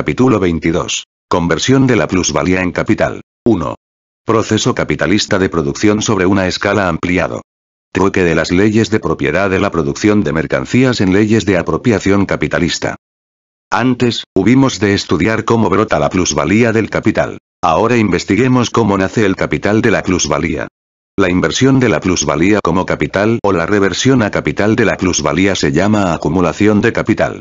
Capítulo 22. Conversión de la plusvalía en capital. 1. Proceso capitalista de producción sobre una escala ampliado. Trueque de las leyes de propiedad de la producción de mercancías en leyes de apropiación capitalista. Antes, hubimos de estudiar cómo brota la plusvalía del capital. Ahora investiguemos cómo nace el capital de la plusvalía. La inversión de la plusvalía como capital o la reversión a capital de la plusvalía se llama acumulación de capital.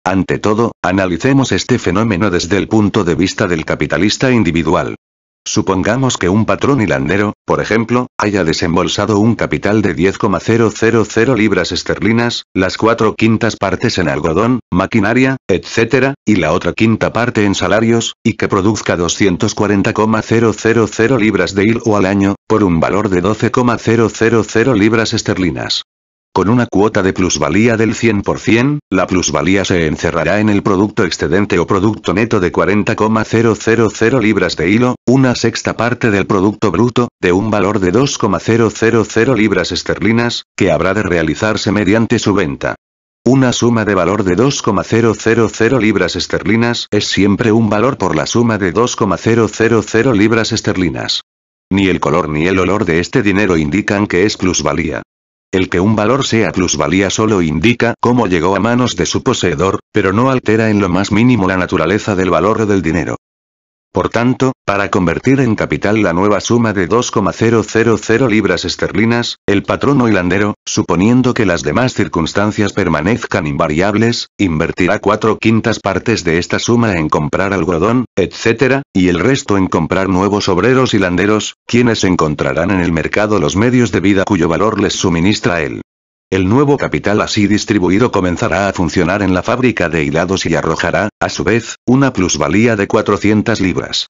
Ante todo, analicemos este fenómeno desde el punto de vista del capitalista individual. Supongamos que un patrón hilandero, por ejemplo, haya desembolsado un capital de 10,000 libras esterlinas, las 4/5 partes en algodón, maquinaria, etc., y la otra quinta parte en salarios, y que produzca 240,000 libras de hilo al año, por un valor de 12,000 libras esterlinas. Con una cuota de plusvalía del 100%, la plusvalía se encerrará en el producto excedente o producto neto de 40,000 libras de hilo, una sexta parte del producto bruto, de un valor de 2,000 libras esterlinas, que habrá de realizarse mediante su venta. Una suma de valor de 2,000 libras esterlinas es siempre un valor por la suma de 2,000 libras esterlinas. Ni el color ni el olor de este dinero indican que es plusvalía. El que un valor sea plusvalía solo indica cómo llegó a manos de su poseedor, pero no altera en lo más mínimo la naturaleza del valor del dinero. Por tanto, para convertir en capital la nueva suma de 2,000 libras esterlinas, el patrono hilandero, suponiendo que las demás circunstancias permanezcan invariables, invertirá 4/5 partes de esta suma en comprar algodón, etc., y el resto en comprar nuevos obreros hilanderos, quienes encontrarán en el mercado los medios de vida cuyo valor les suministra él. El nuevo capital así distribuido comenzará a funcionar en la fábrica de hilados y arrojará, a su vez, una plusvalía de 400 libras.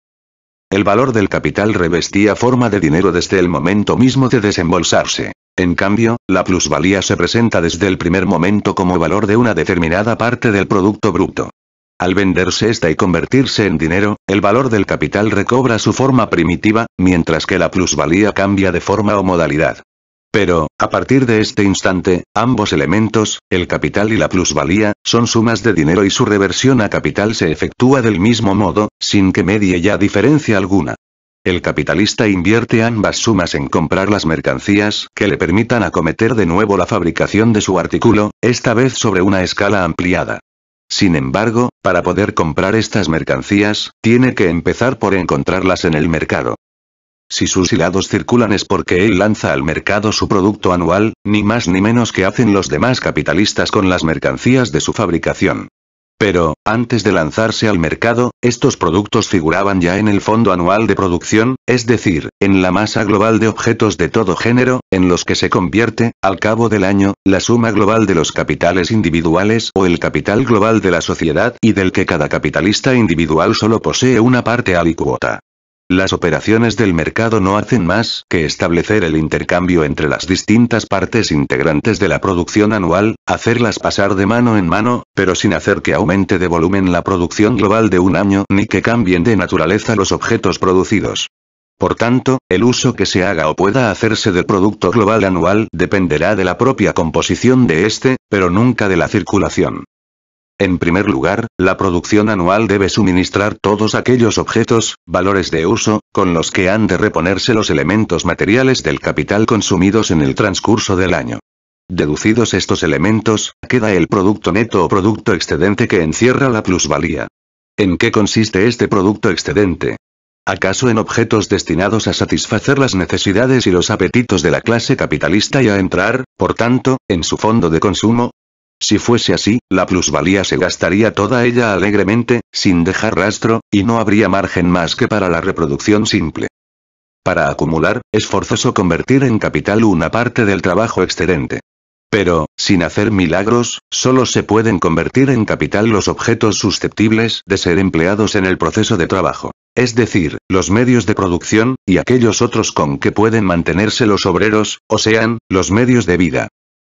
El valor del capital revestía forma de dinero desde el momento mismo de desembolsarse. En cambio, la plusvalía se presenta desde el primer momento como valor de una determinada parte del producto bruto. Al venderse esta y convertirse en dinero, el valor del capital recobra su forma primitiva, mientras que la plusvalía cambia de forma o modalidad. Pero, a partir de este instante, ambos elementos, el capital y la plusvalía, son sumas de dinero y su reversión a capital se efectúa del mismo modo, sin que medie ya diferencia alguna. El capitalista invierte ambas sumas en comprar las mercancías que le permitan acometer de nuevo la fabricación de su artículo, esta vez sobre una escala ampliada. Sin embargo, para poder comprar estas mercancías, tiene que empezar por encontrarlas en el mercado. Si sus hilados circulan es porque él lanza al mercado su producto anual, ni más ni menos que hacen los demás capitalistas con las mercancías de su fabricación. Pero, antes de lanzarse al mercado, estos productos figuraban ya en el fondo anual de producción, es decir, en la masa global de objetos de todo género, en los que se convierte, al cabo del año, la suma global de los capitales individuales o el capital global de la sociedad y del que cada capitalista individual solo posee una parte alícuota. Las operaciones del mercado no hacen más que establecer el intercambio entre las distintas partes integrantes de la producción anual, hacerlas pasar de mano en mano, pero sin hacer que aumente de volumen la producción global de un año ni que cambien de naturaleza los objetos producidos. Por tanto, el uso que se haga o pueda hacerse del producto global anual dependerá de la propia composición de este, pero nunca de la circulación. En primer lugar, la producción anual debe suministrar todos aquellos objetos, valores de uso, con los que han de reponerse los elementos materiales del capital consumidos en el transcurso del año. Deducidos estos elementos, queda el producto neto o producto excedente que encierra la plusvalía. ¿En qué consiste este producto excedente? ¿Acaso en objetos destinados a satisfacer las necesidades y los apetitos de la clase capitalista y a entrar, por tanto, en su fondo de consumo? Si fuese así, la plusvalía se gastaría toda ella alegremente, sin dejar rastro, y no habría margen más que para la reproducción simple. Para acumular, es forzoso convertir en capital una parte del trabajo excedente. Pero, sin hacer milagros, solo se pueden convertir en capital los objetos susceptibles de ser empleados en el proceso de trabajo. Es decir, los medios de producción, y aquellos otros con que pueden mantenerse los obreros, o sean, los medios de vida.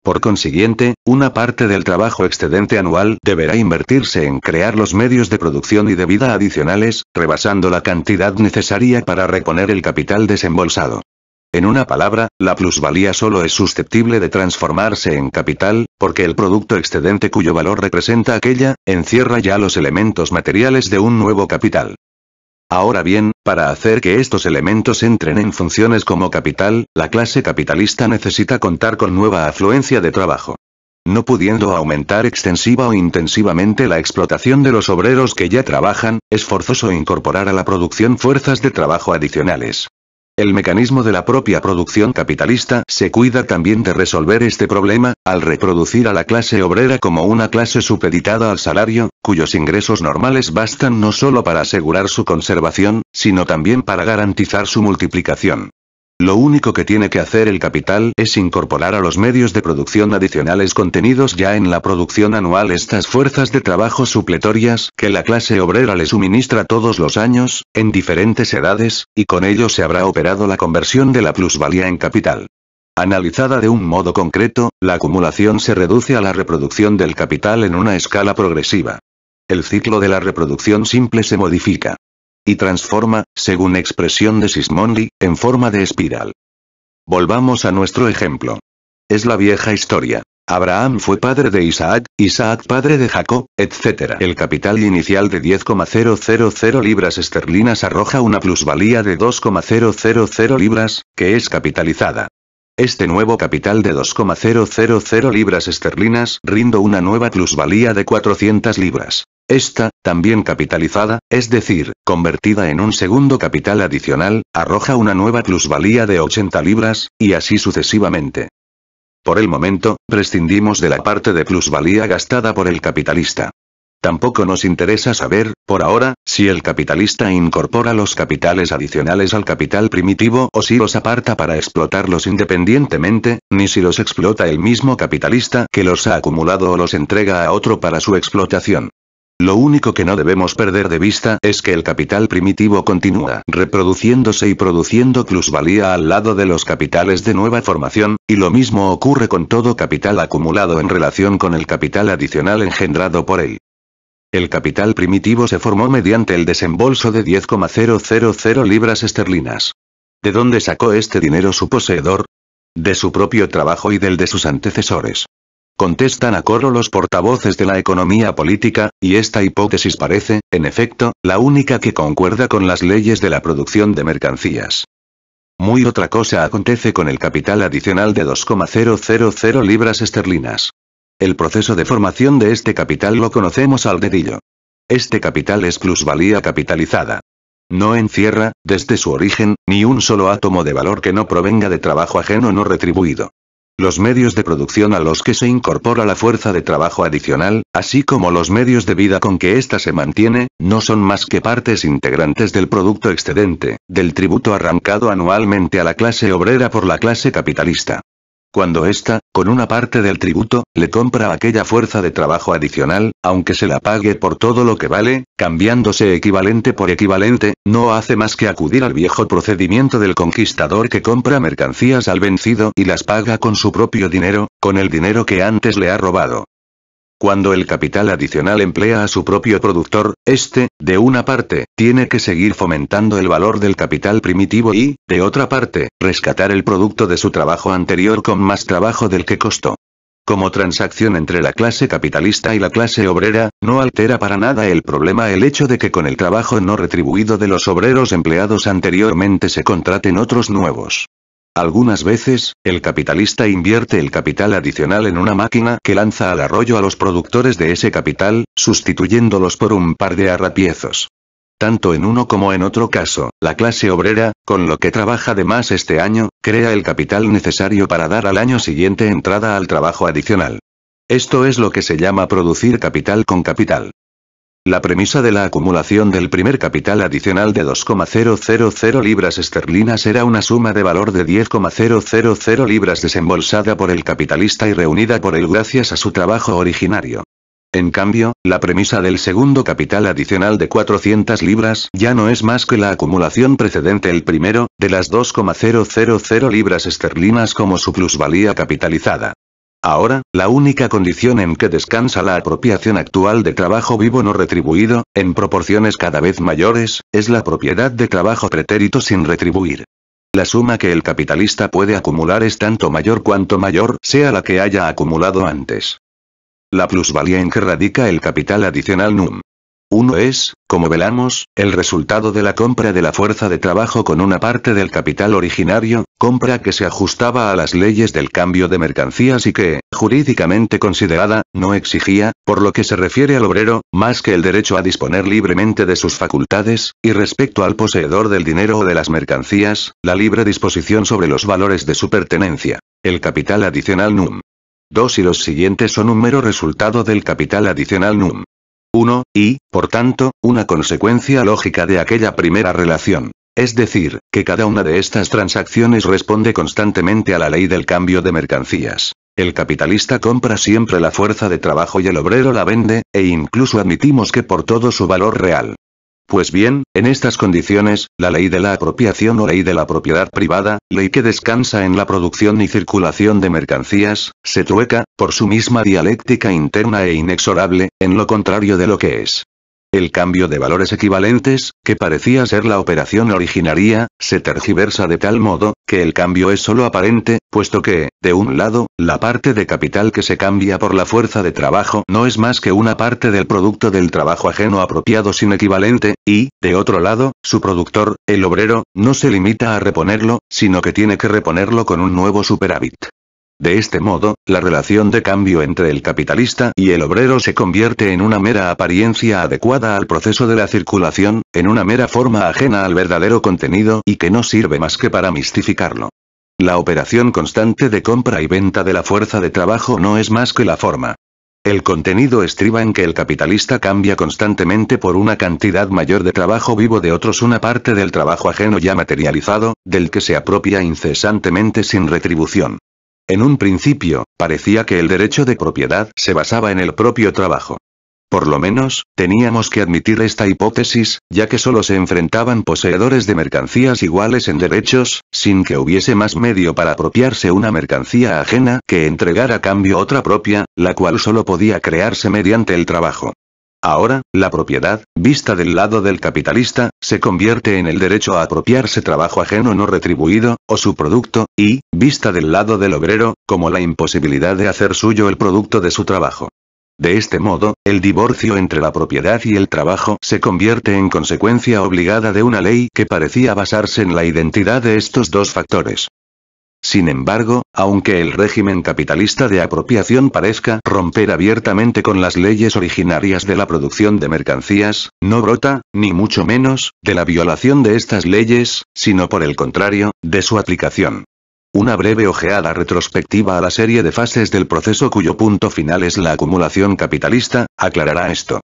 Por consiguiente, una parte del trabajo excedente anual deberá invertirse en crear los medios de producción y de vida adicionales, rebasando la cantidad necesaria para reponer el capital desembolsado. En una palabra, la plusvalía solo es susceptible de transformarse en capital, porque el producto excedente cuyo valor representa aquella, encierra ya los elementos materiales de un nuevo capital. Ahora bien, para hacer que estos elementos entren en funciones como capital, la clase capitalista necesita contar con nueva afluencia de trabajo. No pudiendo aumentar extensiva o intensivamente la explotación de los obreros que ya trabajan, es forzoso incorporar a la producción fuerzas de trabajo adicionales. El mecanismo de la propia producción capitalista se cuida también de resolver este problema, al reproducir a la clase obrera como una clase supeditada al salario, cuyos ingresos normales bastan no solo para asegurar su conservación, sino también para garantizar su multiplicación. Lo único que tiene que hacer el capital es incorporar a los medios de producción adicionales contenidos ya en la producción anual estas fuerzas de trabajo supletorias que la clase obrera le suministra todos los años, en diferentes edades, y con ello se habrá operado la conversión de la plusvalía en capital. Analizada de un modo concreto, la acumulación se reduce a la reproducción del capital en una escala progresiva. El ciclo de la reproducción simple se modifica y transforma, según expresión de Sismondi, en forma de espiral. Volvamos a nuestro ejemplo. Es la vieja historia. Abraham fue padre de Isaac, Isaac padre de Jacob, etc. El capital inicial de 10,000 libras esterlinas arroja una plusvalía de 2,000 libras, que es capitalizada. Este nuevo capital de 2,000 libras esterlinas rinde una nueva plusvalía de 400 libras. Esta, también capitalizada, es decir, convertida en un segundo capital adicional, arroja una nueva plusvalía de 80 libras, y así sucesivamente. Por el momento, prescindimos de la parte de plusvalía gastada por el capitalista. Tampoco nos interesa saber, por ahora, si el capitalista incorpora los capitales adicionales al capital primitivo o si los aparta para explotarlos independientemente, ni si los explota el mismo capitalista que los ha acumulado o los entrega a otro para su explotación. Lo único que no debemos perder de vista es que el capital primitivo continúa reproduciéndose y produciendo plusvalía al lado de los capitales de nueva formación, y lo mismo ocurre con todo capital acumulado en relación con el capital adicional engendrado por él. El capital primitivo se formó mediante el desembolso de 10,000 libras esterlinas. ¿De dónde sacó este dinero su poseedor? De su propio trabajo y del de sus antecesores. Contestan a coro los portavoces de la economía política, y esta hipótesis parece, en efecto, la única que concuerda con las leyes de la producción de mercancías. Muy otra cosa acontece con el capital adicional de 2,000 libras esterlinas. El proceso de formación de este capital lo conocemos al dedillo. Este capital es plusvalía capitalizada. No encierra, desde su origen, ni un solo átomo de valor que no provenga de trabajo ajeno no retribuido. Los medios de producción a los que se incorpora la fuerza de trabajo adicional, así como los medios de vida con que ésta se mantiene, no son más que partes integrantes del producto excedente, del tributo arrancado anualmente a la clase obrera por la clase capitalista. Cuando ésta, con una parte del tributo, le compra aquella fuerza de trabajo adicional, aunque se la pague por todo lo que vale, cambiándose equivalente por equivalente, no hace más que acudir al viejo procedimiento del conquistador que compra mercancías al vencido y las paga con su propio dinero, con el dinero que antes le ha robado. Cuando el capital adicional emplea a su propio productor, este, de una parte, tiene que seguir fomentando el valor del capital primitivo y, de otra parte, rescatar el producto de su trabajo anterior con más trabajo del que costó. Como transacción entre la clase capitalista y la clase obrera, no altera para nada el problema el hecho de que con el trabajo no retribuido de los obreros empleados anteriormente se contraten otros nuevos. Algunas veces, el capitalista invierte el capital adicional en una máquina que lanza al arroyo a los productores de ese capital, sustituyéndolos por un par de arrapiezos. Tanto en uno como en otro caso, la clase obrera, con lo que trabaja de más este año, crea el capital necesario para dar al año siguiente entrada al trabajo adicional. Esto es lo que se llama producir capital con capital. La premisa de la acumulación del primer capital adicional de 2,000 libras esterlinas era una suma de valor de 10,000 libras desembolsada por el capitalista y reunida por él gracias a su trabajo originario. En cambio, la premisa del segundo capital adicional de 400 libras ya no es más que la acumulación precedente el primero, de las 2,000 libras esterlinas como su plusvalía capitalizada. Ahora, la única condición en que descansa la apropiación actual de trabajo vivo no retribuido, en proporciones cada vez mayores, es la propiedad de trabajo pretérito sin retribuir. La suma que el capitalista puede acumular es tanto mayor cuanto mayor sea la que haya acumulado antes. La plusvalía en que radica el capital adicional NUM. 1 es, como velamos, el resultado de la compra de la fuerza de trabajo con una parte del capital originario, compra que se ajustaba a las leyes del cambio de mercancías y que, jurídicamente considerada, no exigía, por lo que se refiere al obrero, más que el derecho a disponer libremente de sus facultades, y respecto al poseedor del dinero o de las mercancías, la libre disposición sobre los valores de su pertenencia. El capital adicional NUM. 2 y los siguientes son un mero resultado del capital adicional NUM. 1, y, por tanto, una consecuencia lógica de aquella primera relación. Es decir, que cada una de estas transacciones responde constantemente a la ley del cambio de mercancías. El capitalista compra siempre la fuerza de trabajo y el obrero la vende, e incluso admitimos que por todo su valor real. Pues bien, en estas condiciones, la ley de la apropiación o ley de la propiedad privada, ley que descansa en la producción y circulación de mercancías, se trueca, por su misma dialéctica interna e inexorable, en lo contrario de lo que es. El cambio de valores equivalentes, que parecía ser la operación originaria, se tergiversa de tal modo, que el cambio es solo aparente, puesto que, de un lado, la parte de capital que se cambia por la fuerza de trabajo no es más que una parte del producto del trabajo ajeno apropiado sin equivalente, y, de otro lado, su productor, el obrero, no se limita a reponerlo, sino que tiene que reponerlo con un nuevo superávit. De este modo, la relación de cambio entre el capitalista y el obrero se convierte en una mera apariencia adecuada al proceso de la circulación, en una mera forma ajena al verdadero contenido y que no sirve más que para mistificarlo. La operación constante de compra y venta de la fuerza de trabajo no es más que la forma. El contenido estriba en que el capitalista cambia constantemente por una cantidad mayor de trabajo vivo de otros una parte del trabajo ajeno ya materializado, del que se apropia incesantemente sin retribución. En un principio, parecía que el derecho de propiedad se basaba en el propio trabajo. Por lo menos, teníamos que admitir esta hipótesis, ya que solo se enfrentaban poseedores de mercancías iguales en derechos, sin que hubiese más medio para apropiarse una mercancía ajena que entregar a cambio otra propia, la cual solo podía crearse mediante el trabajo. Ahora, la propiedad, vista del lado del capitalista, se convierte en el derecho a apropiarse trabajo ajeno no retribuido, o su producto, y, vista del lado del obrero, como la imposibilidad de hacer suyo el producto de su trabajo. De este modo, el divorcio entre la propiedad y el trabajo se convierte en consecuencia obligada de una ley que parecía basarse en la identidad de estos dos factores. Sin embargo, aunque el régimen capitalista de apropiación parezca romper abiertamente con las leyes originarias de la producción de mercancías, no brota, ni mucho menos, de la violación de estas leyes, sino por el contrario, de su aplicación. Una breve ojeada retrospectiva a la serie de fases del proceso cuyo punto final es la acumulación capitalista, aclarará esto.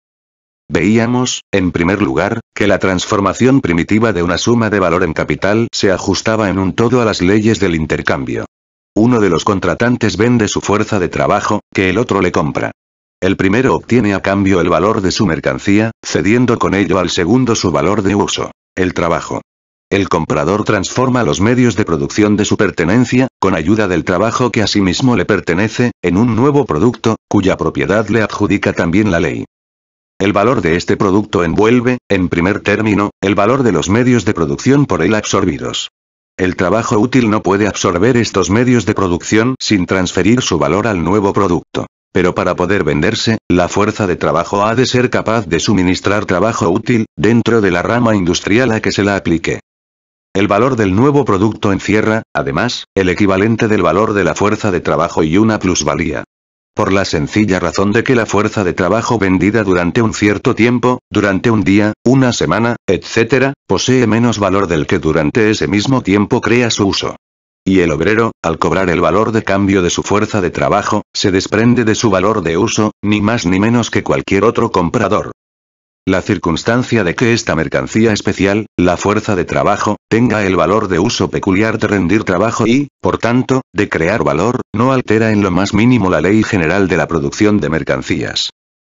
Veíamos, en primer lugar, que la transformación primitiva de una suma de valor en capital se ajustaba en un todo a las leyes del intercambio. Uno de los contratantes vende su fuerza de trabajo, que el otro le compra. El primero obtiene a cambio el valor de su mercancía, cediendo con ello al segundo su valor de uso, el trabajo. El comprador transforma los medios de producción de su pertenencia, con ayuda del trabajo que asimismo le pertenece, en un nuevo producto, cuya propiedad le adjudica también la ley. El valor de este producto envuelve, en primer término, el valor de los medios de producción por él absorbidos. El trabajo útil no puede absorber estos medios de producción sin transferir su valor al nuevo producto. Pero para poder venderse, la fuerza de trabajo ha de ser capaz de suministrar trabajo útil, dentro de la rama industrial a que se la aplique. El valor del nuevo producto encierra, además, el equivalente del valor de la fuerza de trabajo y una plusvalía. Por la sencilla razón de que la fuerza de trabajo vendida durante un cierto tiempo, durante un día, una semana, etc., posee menos valor del que durante ese mismo tiempo crea su uso. Y el obrero, al cobrar el valor de cambio de su fuerza de trabajo, se desprende de su valor de uso, ni más ni menos que cualquier otro comprador. La circunstancia de que esta mercancía especial, la fuerza de trabajo, tenga el valor de uso peculiar de rendir trabajo y, por tanto, de crear valor, no altera en lo más mínimo la ley general de la producción de mercancías.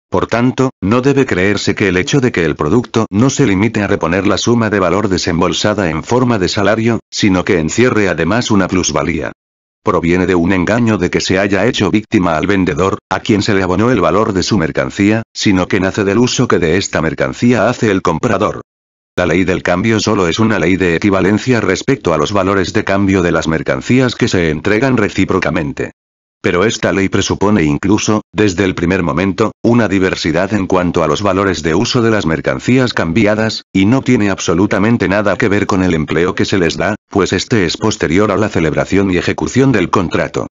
Por tanto, no debe creerse que el hecho de que el producto no se limite a reponer la suma de valor desembolsada en forma de salario, sino que encierre además una plusvalía. Proviene de un engaño de que se haya hecho víctima al vendedor, a quien se le abonó el valor de su mercancía, sino que nace del uso que de esta mercancía hace el comprador. La ley del cambio solo es una ley de equivalencia respecto a los valores de cambio de las mercancías que se entregan recíprocamente. Pero esta ley presupone incluso, desde el primer momento, una diversidad en cuanto a los valores de uso de las mercancías cambiadas, y no tiene absolutamente nada que ver con el empleo que se les da, pues este es posterior a la celebración y ejecución del contrato.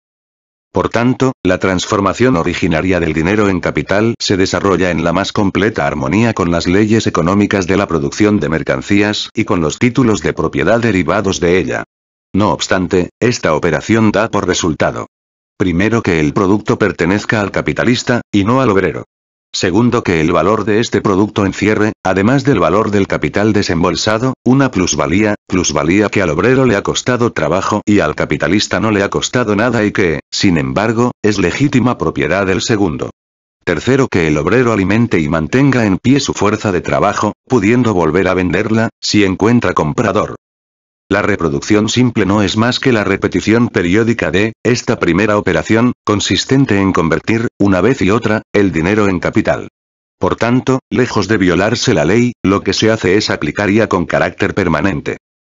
Por tanto, la transformación originaria del dinero en capital se desarrolla en la más completa armonía con las leyes económicas de la producción de mercancías y con los títulos de propiedad derivados de ella. No obstante, esta operación da por resultado: primero, que el producto pertenezca al capitalista, y no al obrero. Segundo, que el valor de este producto encierre, además del valor del capital desembolsado, una plusvalía que al obrero le ha costado trabajo y al capitalista no le ha costado nada y que, sin embargo, es legítima propiedad del segundo. Tercero, que el obrero alimente y mantenga en pie su fuerza de trabajo, pudiendo volver a venderla, si encuentra comprador. La reproducción simple no es más que la repetición periódica de esta primera operación, consistente en convertir, una vez y otra, el dinero en capital. Por tanto, lejos de violarse la ley, lo que se hace es aplicar ya con carácter permanente.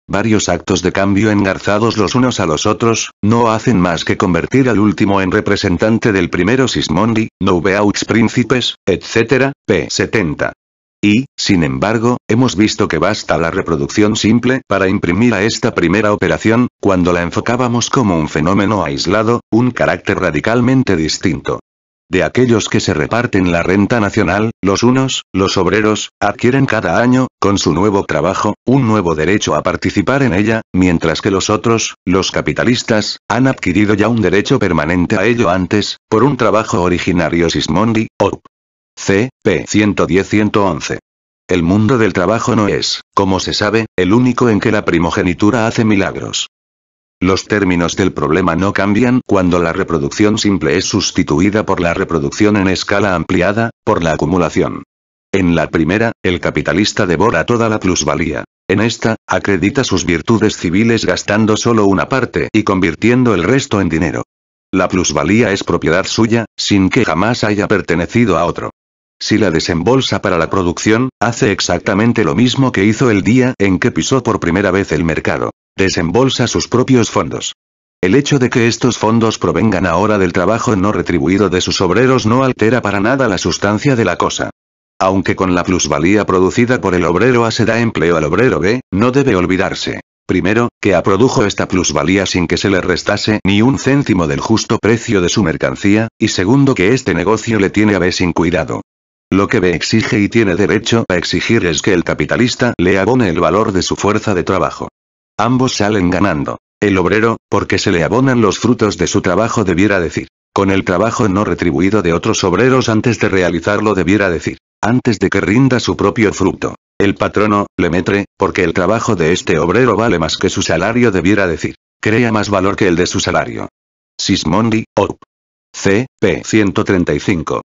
Varios actos de cambio engarzados los unos a los otros, no hacen más que convertir al último en representante del primero. Sismondi, Nouveaux Principes, etc., p. 70. Y, sin embargo, hemos visto que basta la reproducción simple para imprimir a esta primera operación, cuando la enfocábamos como un fenómeno aislado, un carácter radicalmente distinto. De aquellos que se reparten la renta nacional, los unos, los obreros, adquieren cada año, con su nuevo trabajo, un nuevo derecho a participar en ella, mientras que los otros, los capitalistas, han adquirido ya un derecho permanente a ello antes, por un trabajo originario. Sismondi, Op. C. p. 110-111. El mundo del trabajo no es, como se sabe, el único en que la primogenitura hace milagros. Los términos del problema no cambian cuando la reproducción simple es sustituida por la reproducción en escala ampliada, por la acumulación. En la primera, el capitalista devora toda la plusvalía. En esta, acredita sus virtudes civiles gastando solo una parte y convirtiendo el resto en dinero. La plusvalía es propiedad suya, sin que jamás haya pertenecido a otro. Si la desembolsa para la producción, hace exactamente lo mismo que hizo el día en que pisó por primera vez el mercado. Desembolsa sus propios fondos. El hecho de que estos fondos provengan ahora del trabajo no retribuido de sus obreros no altera para nada la sustancia de la cosa. Aunque con la plusvalía producida por el obrero A se da empleo al obrero B, no debe olvidarse: primero, que A produjo esta plusvalía sin que se le restase ni un céntimo del justo precio de su mercancía, y segundo, que este negocio le tiene a B sin cuidado. Lo que B exige y tiene derecho a exigir es que el capitalista le abone el valor de su fuerza de trabajo. Ambos salen ganando. El obrero, porque se le abonan los frutos de su trabajo, debiera decir, con el trabajo no retribuido de otros obreros antes de realizarlo, debiera decir, antes de que rinda su propio fruto. El patrono, Lemaitre, porque el trabajo de este obrero vale más que su salario, debiera decir, crea más valor que el de su salario. Sismondi, Op. C. p. 135.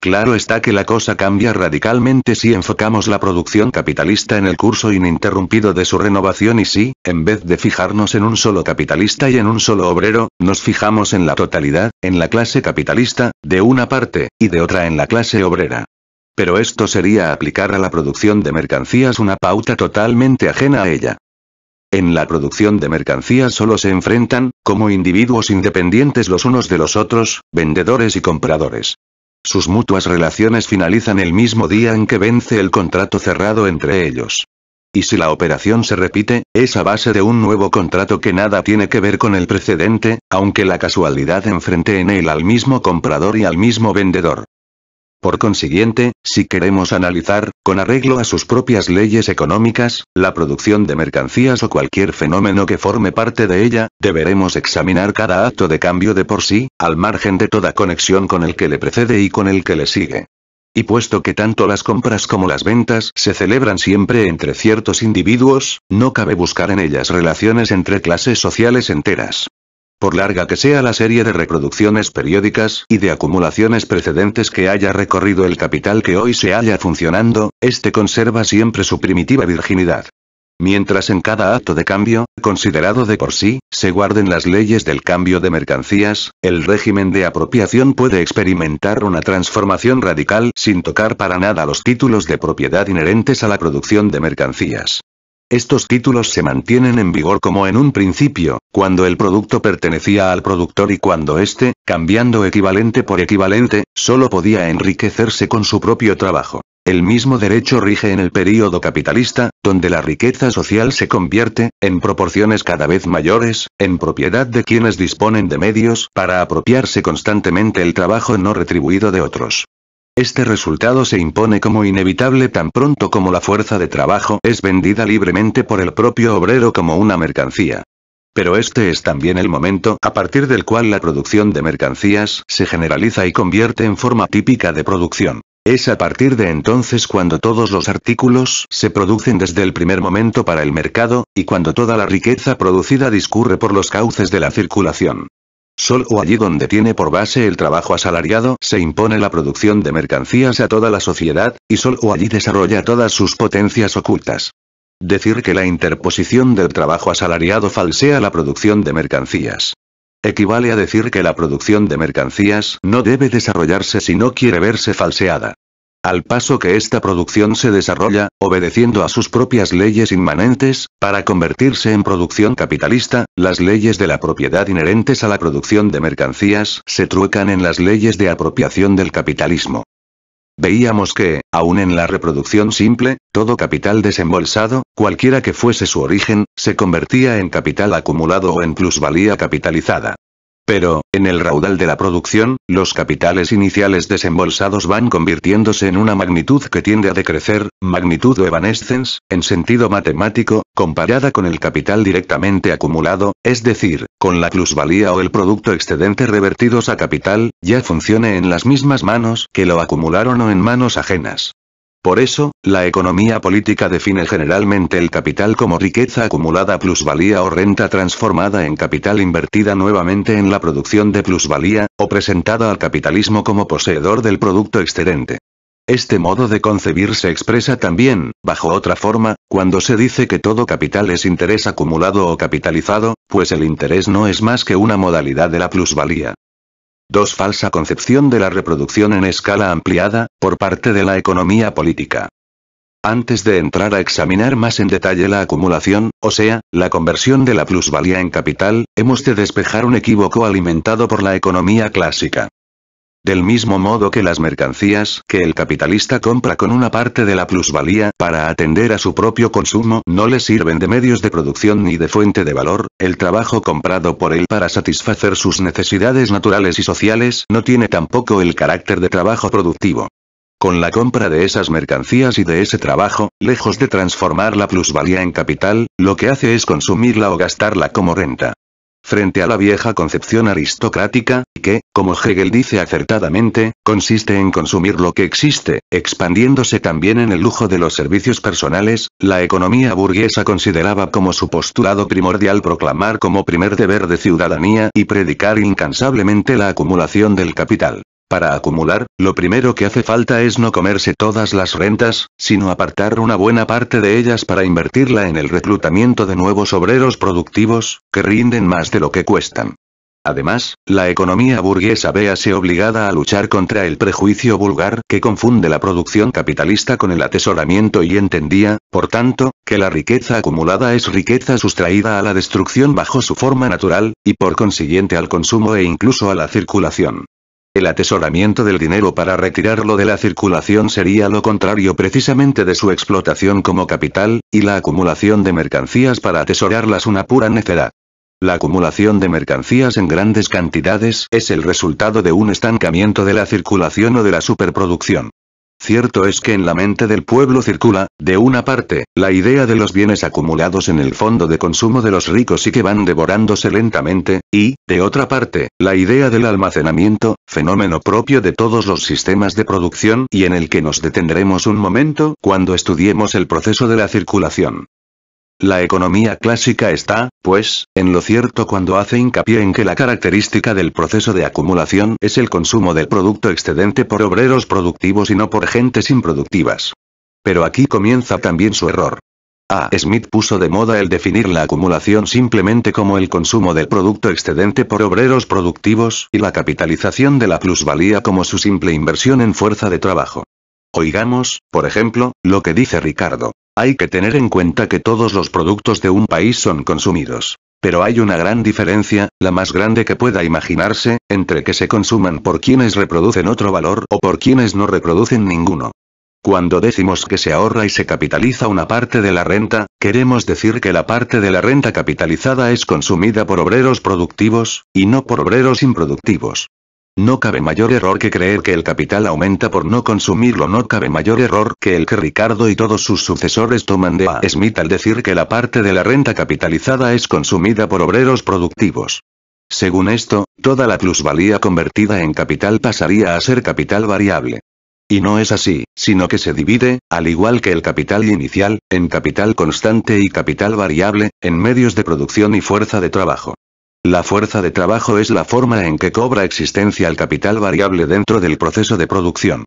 Claro está que la cosa cambia radicalmente si enfocamos la producción capitalista en el curso ininterrumpido de su renovación y si, en vez de fijarnos en un solo capitalista y en un solo obrero, nos fijamos en la totalidad, en la clase capitalista, de una parte, y de otra en la clase obrera. Pero esto sería aplicar a la producción de mercancías una pauta totalmente ajena a ella. En la producción de mercancías solo se enfrentan, como individuos independientes los unos de los otros, vendedores y compradores. Sus mutuas relaciones finalizan el mismo día en que vence el contrato cerrado entre ellos. Y si la operación se repite, es a base de un nuevo contrato que nada tiene que ver con el precedente, aunque la casualidad enfrente en él al mismo comprador y al mismo vendedor. Por consiguiente, si queremos analizar, con arreglo a sus propias leyes económicas, la producción de mercancías o cualquier fenómeno que forme parte de ella, deberemos examinar cada acto de cambio de por sí, al margen de toda conexión con el que le precede y con el que le sigue. Y puesto que tanto las compras como las ventas se celebran siempre entre ciertos individuos, no cabe buscar en ellas relaciones entre clases sociales enteras. Por larga que sea la serie de reproducciones periódicas y de acumulaciones precedentes que haya recorrido el capital que hoy se halla funcionando, este conserva siempre su primitiva virginidad. Mientras en cada acto de cambio, considerado de por sí, se guarden las leyes del cambio de mercancías, el régimen de apropiación puede experimentar una transformación radical sin tocar para nada los títulos de propiedad inherentes a la producción de mercancías. Estos títulos se mantienen en vigor como en un principio, cuando el producto pertenecía al productor y cuando éste, cambiando equivalente por equivalente, solo podía enriquecerse con su propio trabajo. El mismo derecho rige en el período capitalista, donde la riqueza social se convierte, en proporciones cada vez mayores, en propiedad de quienes disponen de medios para apropiarse constantemente el trabajo no retribuido de otros. Este resultado se impone como inevitable tan pronto como la fuerza de trabajo es vendida libremente por el propio obrero como una mercancía. Pero este es también el momento a partir del cual la producción de mercancías se generaliza y convierte en forma típica de producción. Es a partir de entonces cuando todos los artículos se producen desde el primer momento para el mercado, y cuando toda la riqueza producida discurre por los cauces de la circulación. Solo allí donde tiene por base el trabajo asalariado se impone la producción de mercancías a toda la sociedad, y solo allí desarrolla todas sus potencias ocultas. Decir que la interposición del trabajo asalariado falsea la producción de mercancías equivale a decir que la producción de mercancías no debe desarrollarse si no quiere verse falseada. Al paso que esta producción se desarrolla, obedeciendo a sus propias leyes inmanentes, para convertirse en producción capitalista, las leyes de la propiedad inherentes a la producción de mercancías se truecan en las leyes de apropiación del capitalismo. Veíamos que, aun en la reproducción simple, todo capital desembolsado, cualquiera que fuese su origen, se convertía en capital acumulado o en plusvalía capitalizada. Pero, en el raudal de la producción, los capitales iniciales desembolsados van convirtiéndose en una magnitud que tiende a decrecer, magnitud o evanescence, en sentido matemático, comparada con el capital directamente acumulado, es decir, con la plusvalía o el producto excedente revertidos a capital, ya funcione en las mismas manos que lo acumularon o en manos ajenas. Por eso, la economía política define generalmente el capital como riqueza acumulada plusvalía o renta transformada en capital invertida nuevamente en la producción de plusvalía, o presentada al capitalismo como poseedor del producto excedente. Este modo de concebir se expresa también, bajo otra forma, cuando se dice que todo capital es interés acumulado o capitalizado, pues el interés no es más que una modalidad de la plusvalía. 2. Falsa concepción de la reproducción en escala ampliada, por parte de la economía política. Antes de entrar a examinar más en detalle la acumulación, o sea, la conversión de la plusvalía en capital, hemos de despejar un equívoco alimentado por la economía clásica. Del mismo modo que las mercancías que el capitalista compra con una parte de la plusvalía para atender a su propio consumo no le sirven de medios de producción ni de fuente de valor, el trabajo comprado por él para satisfacer sus necesidades naturales y sociales no tiene tampoco el carácter de trabajo productivo. Con la compra de esas mercancías y de ese trabajo, lejos de transformar la plusvalía en capital, lo que hace es consumirla o gastarla como renta. Frente a la vieja concepción aristocrática, que, como Hegel dice acertadamente, consiste en consumir lo que existe, expandiéndose también en el lujo de los servicios personales, la economía burguesa consideraba como su postulado primordial proclamar como primer deber de ciudadanía y predicar incansablemente la acumulación del capital. Para acumular, lo primero que hace falta es no comerse todas las rentas, sino apartar una buena parte de ellas para invertirla en el reclutamiento de nuevos obreros productivos, que rinden más de lo que cuestan. Además, la economía burguesa véase obligada a luchar contra el prejuicio vulgar que confunde la producción capitalista con el atesoramiento y entendía, por tanto, que la riqueza acumulada es riqueza sustraída a la destrucción bajo su forma natural, y por consiguiente al consumo e incluso a la circulación. El atesoramiento del dinero para retirarlo de la circulación sería lo contrario precisamente de su explotación como capital, y la acumulación de mercancías para atesorarlas una pura necedad. La acumulación de mercancías en grandes cantidades es el resultado de un estancamiento de la circulación o de la superproducción. Cierto es que en la mente del pueblo circula, de una parte, la idea de los bienes acumulados en el fondo de consumo de los ricos y que van devorándose lentamente, y, de otra parte, la idea del almacenamiento, fenómeno propio de todos los sistemas de producción y en el que nos detendremos un momento cuando estudiemos el proceso de la circulación. La economía clásica está, pues, en lo cierto cuando hace hincapié en que la característica del proceso de acumulación es el consumo del producto excedente por obreros productivos y no por gentes improductivas. Pero aquí comienza también su error. A. Smith puso de moda el definir la acumulación simplemente como el consumo del producto excedente por obreros productivos y la capitalización de la plusvalía como su simple inversión en fuerza de trabajo. Oigamos, por ejemplo, lo que dice Ricardo. Hay que tener en cuenta que todos los productos de un país son consumidos. Pero hay una gran diferencia, la más grande que pueda imaginarse, entre que se consuman por quienes reproducen otro valor o por quienes no reproducen ninguno. Cuando decimos que se ahorra y se capitaliza una parte de la renta, queremos decir que la parte de la renta capitalizada es consumida por obreros productivos, y no por obreros improductivos. No cabe mayor error que creer que el capital aumenta por no consumirlo. No cabe mayor error que el que Ricardo y todos sus sucesores toman de A. Smith al decir que la parte de la renta capitalizada es consumida por obreros productivos. Según esto, toda la plusvalía convertida en capital pasaría a ser capital variable. Y no es así, sino que se divide, al igual que el capital inicial, en capital constante y capital variable, en medios de producción y fuerza de trabajo. La fuerza de trabajo es la forma en que cobra existencia el capital variable dentro del proceso de producción.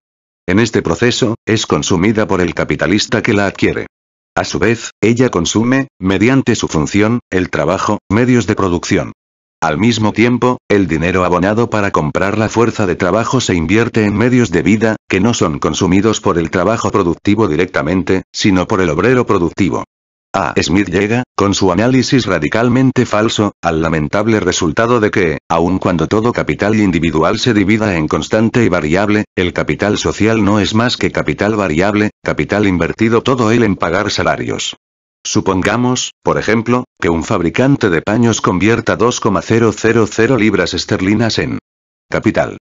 En este proceso, es consumida por el capitalista que la adquiere. A su vez, ella consume, mediante su función, el trabajo, medios de producción. Al mismo tiempo, el dinero abonado para comprar la fuerza de trabajo se invierte en medios de vida, que no son consumidos por el trabajo productivo directamente, sino por el obrero productivo. A. Smith llega, con su análisis radicalmente falso, al lamentable resultado de que, aun cuando todo capital individual se divida en constante y variable, el capital social no es más que capital variable, capital invertido todo él en pagar salarios. Supongamos, por ejemplo, que un fabricante de paños convierta 2,000 libras esterlinas en capital.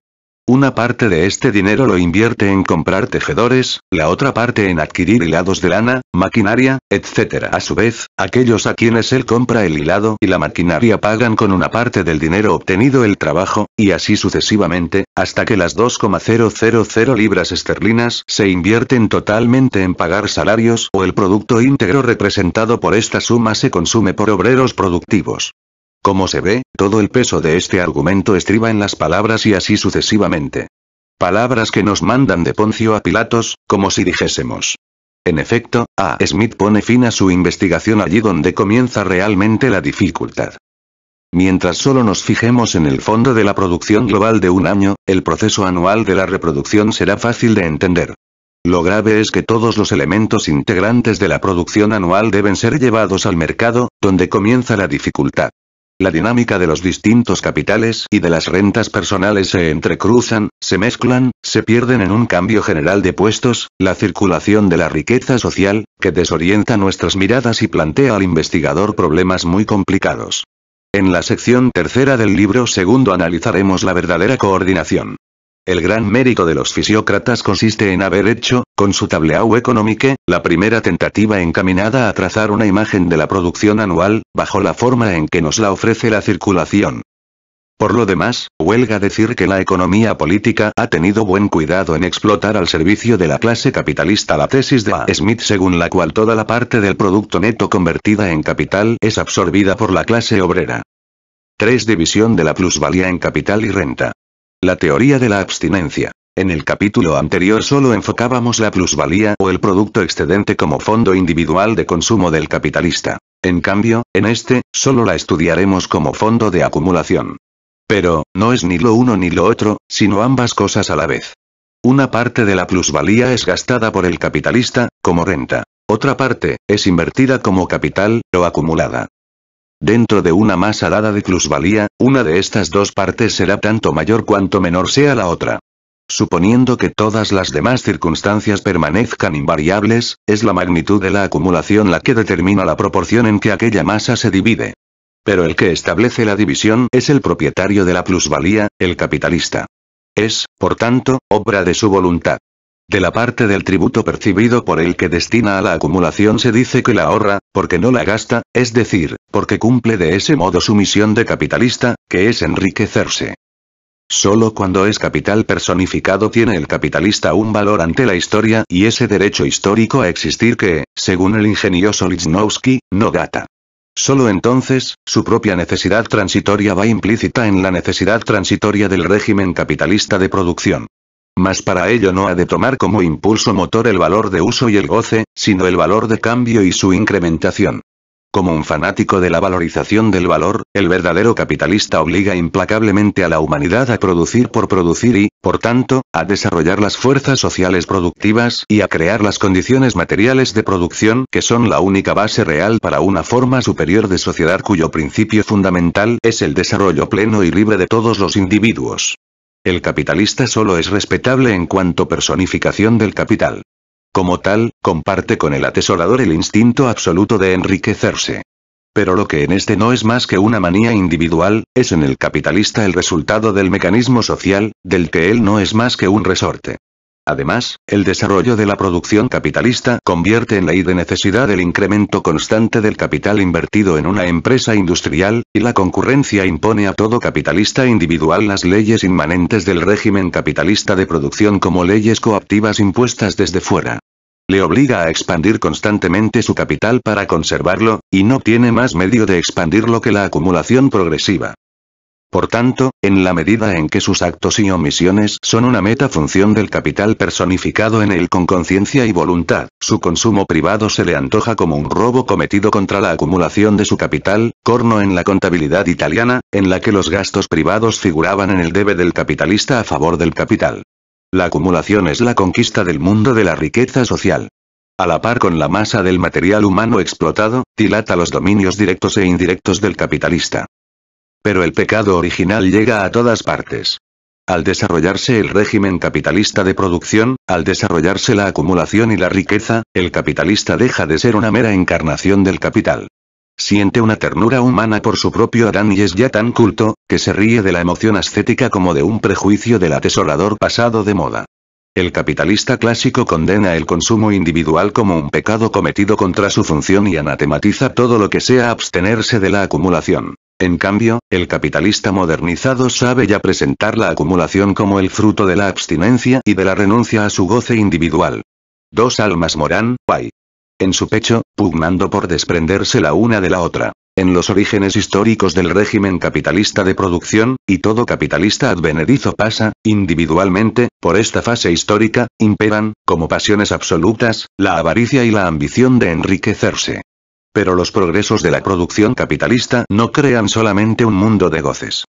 Una parte de este dinero lo invierte en comprar tejedores, la otra parte en adquirir hilados de lana, maquinaria, etc. A su vez, aquellos a quienes él compra el hilado y la maquinaria pagan con una parte del dinero obtenido el trabajo, y así sucesivamente, hasta que las 2,000 libras esterlinas se invierten totalmente en pagar salarios o el producto íntegro representado por esta suma se consume por obreros productivos. Como se ve, todo el peso de este argumento estriba en las palabras y así sucesivamente. Palabras que nos mandan de Poncio a Pilatos, como si dijésemos. En efecto, A. Smith pone fin a su investigación allí donde comienza realmente la dificultad. Mientras solo nos fijemos en el fondo de la producción global de un año, el proceso anual de la reproducción será fácil de entender. Lo grave es que todos los elementos integrantes de la producción anual deben ser llevados al mercado, donde comienza la dificultad. La dinámica de los distintos capitales y de las rentas personales se entrecruzan, se mezclan, se pierden en un cambio general de puestos, la circulación de la riqueza social, que desorienta nuestras miradas y plantea al investigador problemas muy complicados. En la sección tercera del libro segundo analizaremos la verdadera coordinación. El gran mérito de los fisiócratas consiste en haber hecho, con su Tableau Economique, la primera tentativa encaminada a trazar una imagen de la producción anual, bajo la forma en que nos la ofrece la circulación. Por lo demás, huelga decir que la economía política ha tenido buen cuidado en explotar al servicio de la clase capitalista la tesis de A. Smith según la cual toda la parte del producto neto convertida en capital es absorbida por la clase obrera. 3. División de la plusvalía en capital y renta. La teoría de la abstinencia. En el capítulo anterior solo enfocábamos la plusvalía o el producto excedente como fondo individual de consumo del capitalista. En cambio, en este, solo la estudiaremos como fondo de acumulación. Pero, no es ni lo uno ni lo otro, sino ambas cosas a la vez. Una parte de la plusvalía es gastada por el capitalista, como renta. Otra parte, es invertida como capital, o acumulada. Dentro de una masa dada de plusvalía, una de estas dos partes será tanto mayor cuanto menor sea la otra. Suponiendo que todas las demás circunstancias permanezcan invariables, es la magnitud de la acumulación la que determina la proporción en que aquella masa se divide. Pero el que establece la división es el propietario de la plusvalía, el capitalista. Es, por tanto, obra de su voluntad. De la parte del tributo percibido por el que destina a la acumulación se dice que la ahorra, porque no la gasta, es decir, porque cumple de ese modo su misión de capitalista, que es enriquecerse. Solo cuando es capital personificado tiene el capitalista un valor ante la historia y ese derecho histórico a existir que, según el ingenioso Lichnowsky, no data. Solo entonces, su propia necesidad transitoria va implícita en la necesidad transitoria del régimen capitalista de producción. Mas para ello no ha de tomar como impulso motor el valor de uso y el goce, sino el valor de cambio y su incrementación. Como un fanático de la valorización del valor, el verdadero capitalista obliga implacablemente a la humanidad a producir por producir y, por tanto, a desarrollar las fuerzas sociales productivas y a crear las condiciones materiales de producción que son la única base real para una forma superior de sociedad cuyo principio fundamental es el desarrollo pleno y libre de todos los individuos. El capitalista solo es respetable en cuanto personificación del capital. Como tal, comparte con el atesorador el instinto absoluto de enriquecerse. Pero lo que en este no es más que una manía individual, es en el capitalista el resultado del mecanismo social, del que él no es más que un resorte. Además, el desarrollo de la producción capitalista convierte en ley de necesidad el incremento constante del capital invertido en una empresa industrial, y la concurrencia impone a todo capitalista individual las leyes inmanentes del régimen capitalista de producción como leyes coactivas impuestas desde fuera. Le obliga a expandir constantemente su capital para conservarlo, y no tiene más medio de expandirlo que la acumulación progresiva. Por tanto, en la medida en que sus actos y omisiones son una meta función del capital personificado en él con conciencia y voluntad, su consumo privado se le antoja como un robo cometido contra la acumulación de su capital, corno en la contabilidad italiana, en la que los gastos privados figuraban en el debe del capitalista a favor del capital. La acumulación es la conquista del mundo de la riqueza social. A la par con la masa del material humano explotado, dilata los dominios directos e indirectos del capitalista. Pero el pecado original llega a todas partes. Al desarrollarse el régimen capitalista de producción, al desarrollarse la acumulación y la riqueza, el capitalista deja de ser una mera encarnación del capital. Siente una ternura humana por su propio Adán y es ya tan culto, que se ríe de la emoción ascética como de un prejuicio del atesorador pasado de moda. El capitalista clásico condena el consumo individual como un pecado cometido contra su función y anatematiza todo lo que sea abstenerse de la acumulación. En cambio, el capitalista modernizado sabe ya presentar la acumulación como el fruto de la abstinencia y de la renuncia a su goce individual. Dos almas moran, hay en su pecho, pugnando por desprenderse la una de la otra. En los orígenes históricos del régimen capitalista de producción, y todo capitalista advenedizo pasa, individualmente, por esta fase histórica, imperan, como pasiones absolutas, la avaricia y la ambición de enriquecerse. Pero los progresos de la producción capitalista no crean solamente un mundo de goces.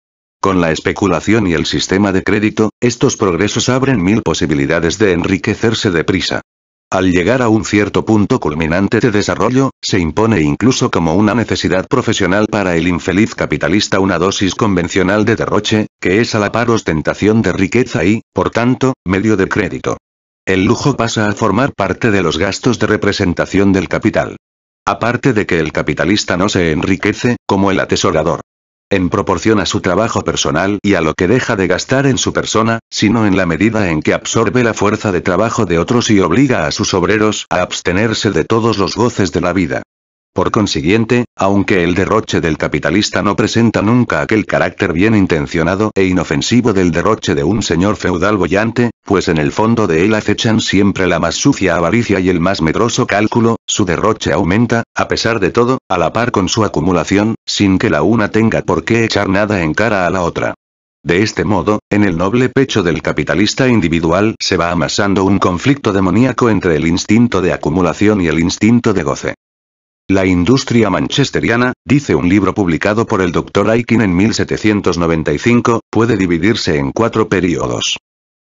Con la especulación y el sistema de crédito, estos progresos abren mil posibilidades de enriquecerse deprisa. Al llegar a un cierto punto culminante de desarrollo, se impone incluso como una necesidad profesional para el infeliz capitalista una dosis convencional de derroche, que es a la par ostentación de riqueza y, por tanto, medio de crédito. El lujo pasa a formar parte de los gastos de representación del capital. Aparte de que el capitalista no se enriquece, como el atesorador, en proporción a su trabajo personal y a lo que deja de gastar en su persona, sino en la medida en que absorbe la fuerza de trabajo de otros y obliga a sus obreros a abstenerse de todos los goces de la vida. Por consiguiente, aunque el derroche del capitalista no presenta nunca aquel carácter bien intencionado e inofensivo del derroche de un señor feudal boyante, pues en el fondo de él acechan siempre la más sucia avaricia y el más medroso cálculo, su derroche aumenta, a pesar de todo, a la par con su acumulación, sin que la una tenga por qué echar nada en cara a la otra. De este modo, en el noble pecho del capitalista individual se va amasando un conflicto demoníaco entre el instinto de acumulación y el instinto de goce. La industria manchesteriana, dice un libro publicado por el Dr. Aikin en 1795, puede dividirse en 4 períodos.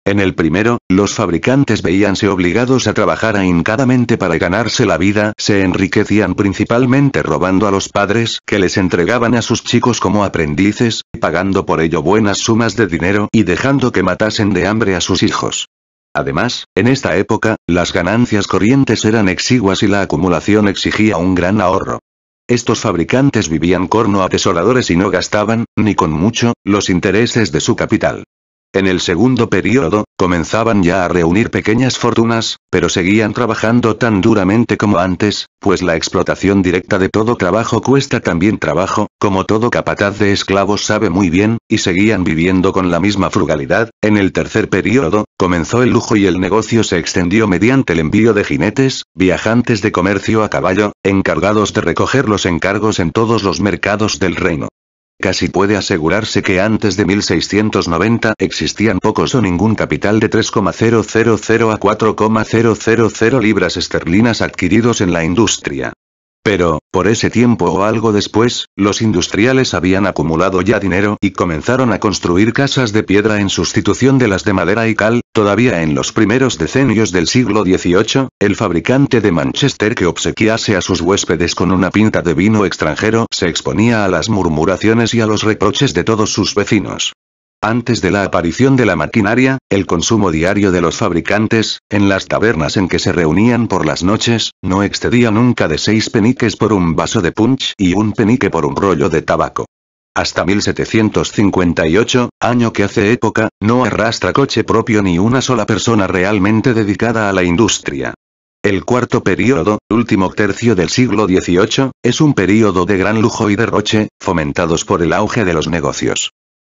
En el primero, los fabricantes veíanse obligados a trabajar ahincadamente para ganarse la vida, se enriquecían principalmente robando a los padres que les entregaban a sus chicos como aprendices, pagando por ello buenas sumas de dinero y dejando que matasen de hambre a sus hijos. Además, en esta época, las ganancias corrientes eran exiguas y la acumulación exigía un gran ahorro. Estos fabricantes vivían corno atesoradores y no gastaban, ni con mucho, los intereses de su capital. En el segundo período, comenzaban ya a reunir pequeñas fortunas, pero seguían trabajando tan duramente como antes, pues la explotación directa de todo trabajo cuesta también trabajo, como todo capataz de esclavos sabe muy bien, y seguían viviendo con la misma frugalidad. En el tercer período, comenzó el lujo y el negocio se extendió mediante el envío de jinetes, viajantes de comercio a caballo, encargados de recoger los encargos en todos los mercados del reino. casi puede asegurarse que antes de 1690 existían pocos o ningún capital de 3,000 a 4,000 libras esterlinas adquiridos en la industria. Pero, por ese tiempo o algo después, los industriales habían acumulado ya dinero y comenzaron a construir casas de piedra en sustitución de las de madera y cal. Todavía en los primeros decenios del siglo XVIII, el fabricante de Manchester que obsequiase a sus huéspedes con una pinta de vino extranjero se exponía a las murmuraciones y a los reproches de todos sus vecinos. Antes de la aparición de la maquinaria, el consumo diario de los fabricantes, en las tabernas en que se reunían por las noches, no excedía nunca de 6 peniques por un vaso de punch y 1 penique por un rollo de tabaco. Hasta 1758, año que hace época, no arrastra coche propio ni una sola persona realmente dedicada a la industria. El cuarto período, último tercio del siglo XVIII, es un período de gran lujo y derroche, fomentados por el auge de los negocios.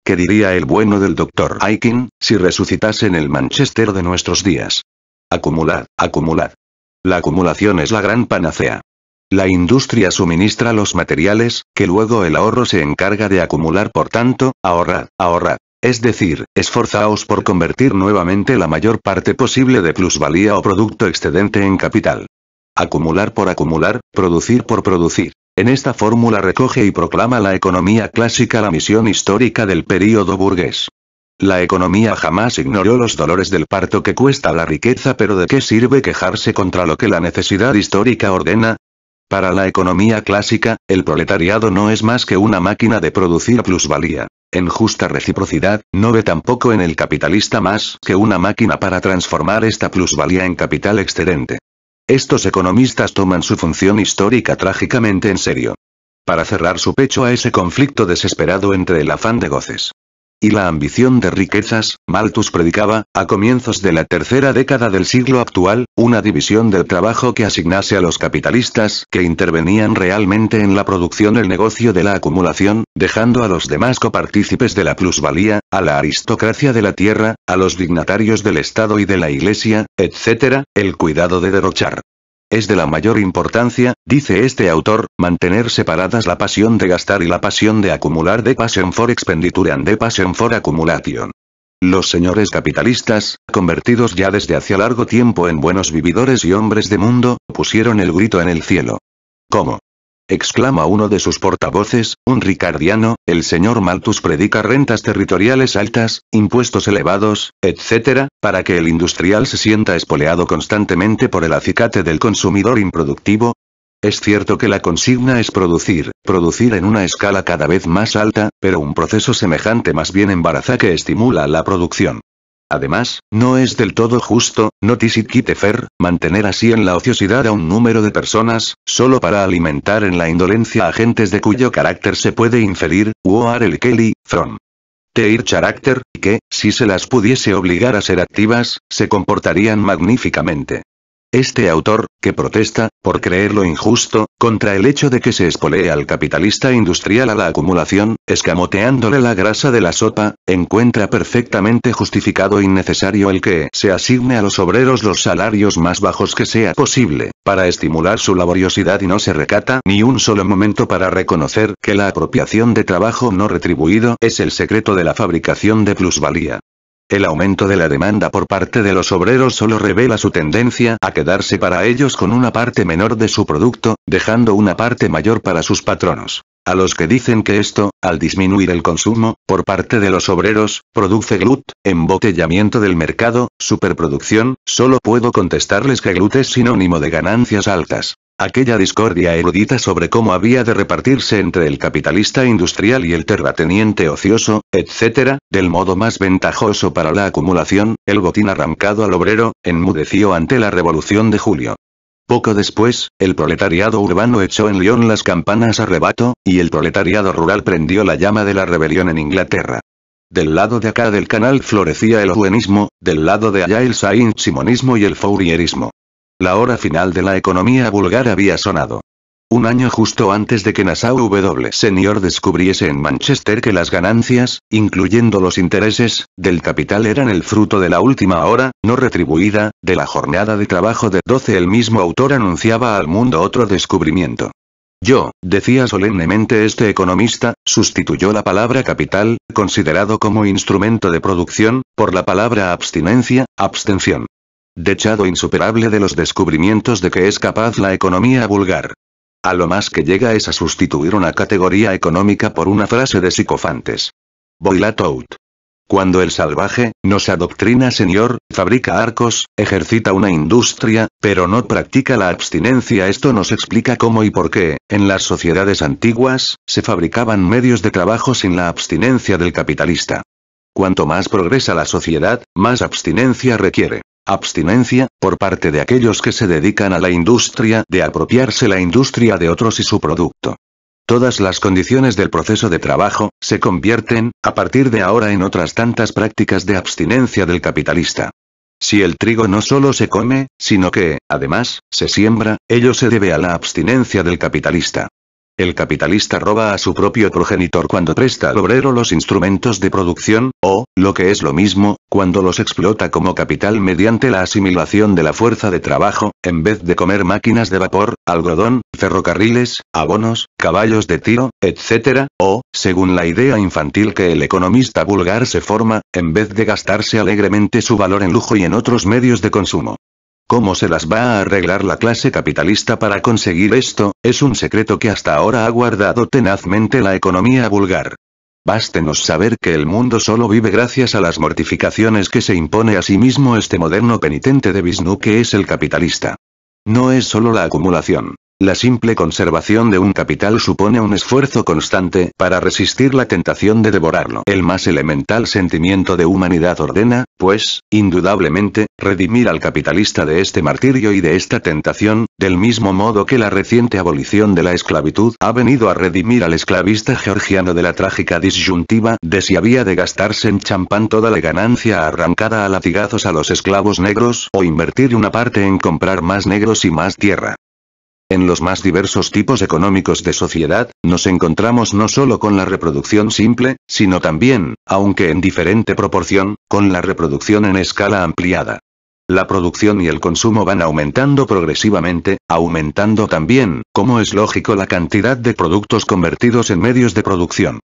¿Qué diría el bueno del Dr. Aikin, si resucitase en el Manchester de nuestros días? Acumulad, acumulad. La acumulación es la gran panacea. La industria suministra los materiales, que luego el ahorro se encarga de acumular. Por tanto, ahorrad, ahorrad. Es decir, esforzaos por convertir nuevamente la mayor parte posible de plusvalía o producto excedente en capital. Acumular por acumular, producir por producir. En esta fórmula recoge y proclama la economía clásica la misión histórica del período burgués. La economía jamás ignoró los dolores del parto que cuesta la riqueza, pero ¿de qué sirve quejarse contra lo que la necesidad histórica ordena? Para la economía clásica, el proletariado no es más que una máquina de producir plusvalía. En justa reciprocidad, no ve tampoco en el capitalista más que una máquina para transformar esta plusvalía en capital excedente. Estos economistas toman su función histórica trágicamente en serio. Para cerrar su pecho a ese conflicto desesperado entre el afán de goces y la ambición de riquezas, Malthus predicaba, a comienzos de la tercera década del siglo actual, una división del trabajo que asignase a los capitalistas que intervenían realmente en la producción el negocio de la acumulación, dejando a los demás copartícipes de la plusvalía, a la aristocracia de la tierra, a los dignatarios del Estado y de la Iglesia, etc., el cuidado de derrochar. Es de la mayor importancia, dice este autor, mantener separadas la pasión de gastar y la pasión de acumular, de passion for expenditure and de passion for accumulation. Los señores capitalistas, convertidos ya desde hacía largo tiempo en buenos vividores y hombres de mundo, pusieron el grito en el cielo. ¿Cómo? Exclama uno de sus portavoces, un ricardiano, el señor Malthus predica rentas territoriales altas, impuestos elevados, etc., para que el industrial se sienta espoleado constantemente por el acicate del consumidor improductivo. Es cierto que la consigna es producir en una escala cada vez más alta, pero un proceso semejante más bien embaraza que estimula la producción. Además, no es del todo justo, notice it quite fair, mantener así en la ociosidad a un número de personas, solo para alimentar en la indolencia a gentes de cuyo carácter se puede inferir, are el Kelly, from their character, que, si se las pudiese obligar a ser activas, se comportarían magníficamente. Este autor, que protesta, por creerlo injusto, contra el hecho de que se espolee al capitalista industrial a la acumulación, escamoteándole la grasa de la sopa, encuentra perfectamente justificado y necesario el que se asigne a los obreros los salarios más bajos que sea posible, para estimular su laboriosidad, y no se recata ni un solo momento para reconocer que la apropiación de trabajo no retribuido es el secreto de la fabricación de plusvalía. El aumento de la demanda por parte de los obreros solo revela su tendencia a quedarse para ellos con una parte menor de su producto, dejando una parte mayor para sus patronos. A los que dicen que esto, al disminuir el consumo, por parte de los obreros, produce glut, embotellamiento del mercado, superproducción, solo puedo contestarles que glut es sinónimo de ganancias altas. Aquella discordia erudita sobre cómo había de repartirse entre el capitalista industrial y el terrateniente ocioso, etc., del modo más ventajoso para la acumulación, el botín arrancado al obrero, enmudeció ante la Revolución de Julio. Poco después, el proletariado urbano echó en Lyon las campanas a rebato, y el proletariado rural prendió la llama de la rebelión en Inglaterra. Del lado de acá del canal florecía el owensismo, del lado de allá el saint-simonismo y el fourierismo. La hora final de la economía vulgar había sonado. Un año justo antes de que Nassau W. Senior descubriese en Manchester que las ganancias, incluyendo los intereses, del capital eran el fruto de la última hora, no retribuida, de la jornada de trabajo de 12. El mismo autor anunciaba al mundo otro descubrimiento. Yo, decía solemnemente este economista, sustituyó la palabra capital, considerado como instrumento de producción, por la palabra abstinencia, abstención. Dechado insuperable de los descubrimientos de que es capaz la economía vulgar. A lo más que llega es a sustituir una categoría económica por una frase de Psicofantes. Boileau. Cuando el salvaje, nos adoctrina señor, fabrica arcos, ejercita una industria, pero no practica la abstinencia. Esto nos explica cómo y por qué, en las sociedades antiguas, se fabricaban medios de trabajo sin la abstinencia del capitalista. Cuanto más progresa la sociedad, más abstinencia requiere. Abstinencia, por parte de aquellos que se dedican a la industria, de apropiarse la industria de otros y su producto. Todas las condiciones del proceso de trabajo, se convierten, a partir de ahora, en otras tantas prácticas de abstinencia del capitalista. Si el trigo no solo se come, sino que, además, se siembra, ello se debe a la abstinencia del capitalista. El capitalista roba a su propio progenitor cuando presta al obrero los instrumentos de producción, o, lo que es lo mismo, cuando los explota como capital mediante la asimilación de la fuerza de trabajo, en vez de comer máquinas de vapor, algodón, ferrocarriles, abonos, caballos de tiro, etc., o, según la idea infantil que el economista vulgar se forma, en vez de gastarse alegremente su valor en lujo y en otros medios de consumo. ¿Cómo se las va a arreglar la clase capitalista para conseguir esto? Es un secreto que hasta ahora ha guardado tenazmente la economía vulgar. Bástenos saber que el mundo solo vive gracias a las mortificaciones que se impone a sí mismo este moderno penitente de Vishnu que es el capitalista. No es solo la acumulación. La simple conservación de un capital supone un esfuerzo constante para resistir la tentación de devorarlo. El más elemental sentimiento de humanidad ordena, pues, indudablemente, redimir al capitalista de este martirio y de esta tentación, del mismo modo que la reciente abolición de la esclavitud ha venido a redimir al esclavista georgiano de la trágica disyuntiva de si había de gastarse en champán toda la ganancia arrancada a latigazos a los esclavos negros o invertir una parte en comprar más negros y más tierra. En los más diversos tipos económicos de sociedad, nos encontramos no solo con la reproducción simple, sino también, aunque en diferente proporción, con la reproducción en escala ampliada. La producción y el consumo van aumentando progresivamente, aumentando también, como es lógico, la cantidad de productos convertidos en medios de producción.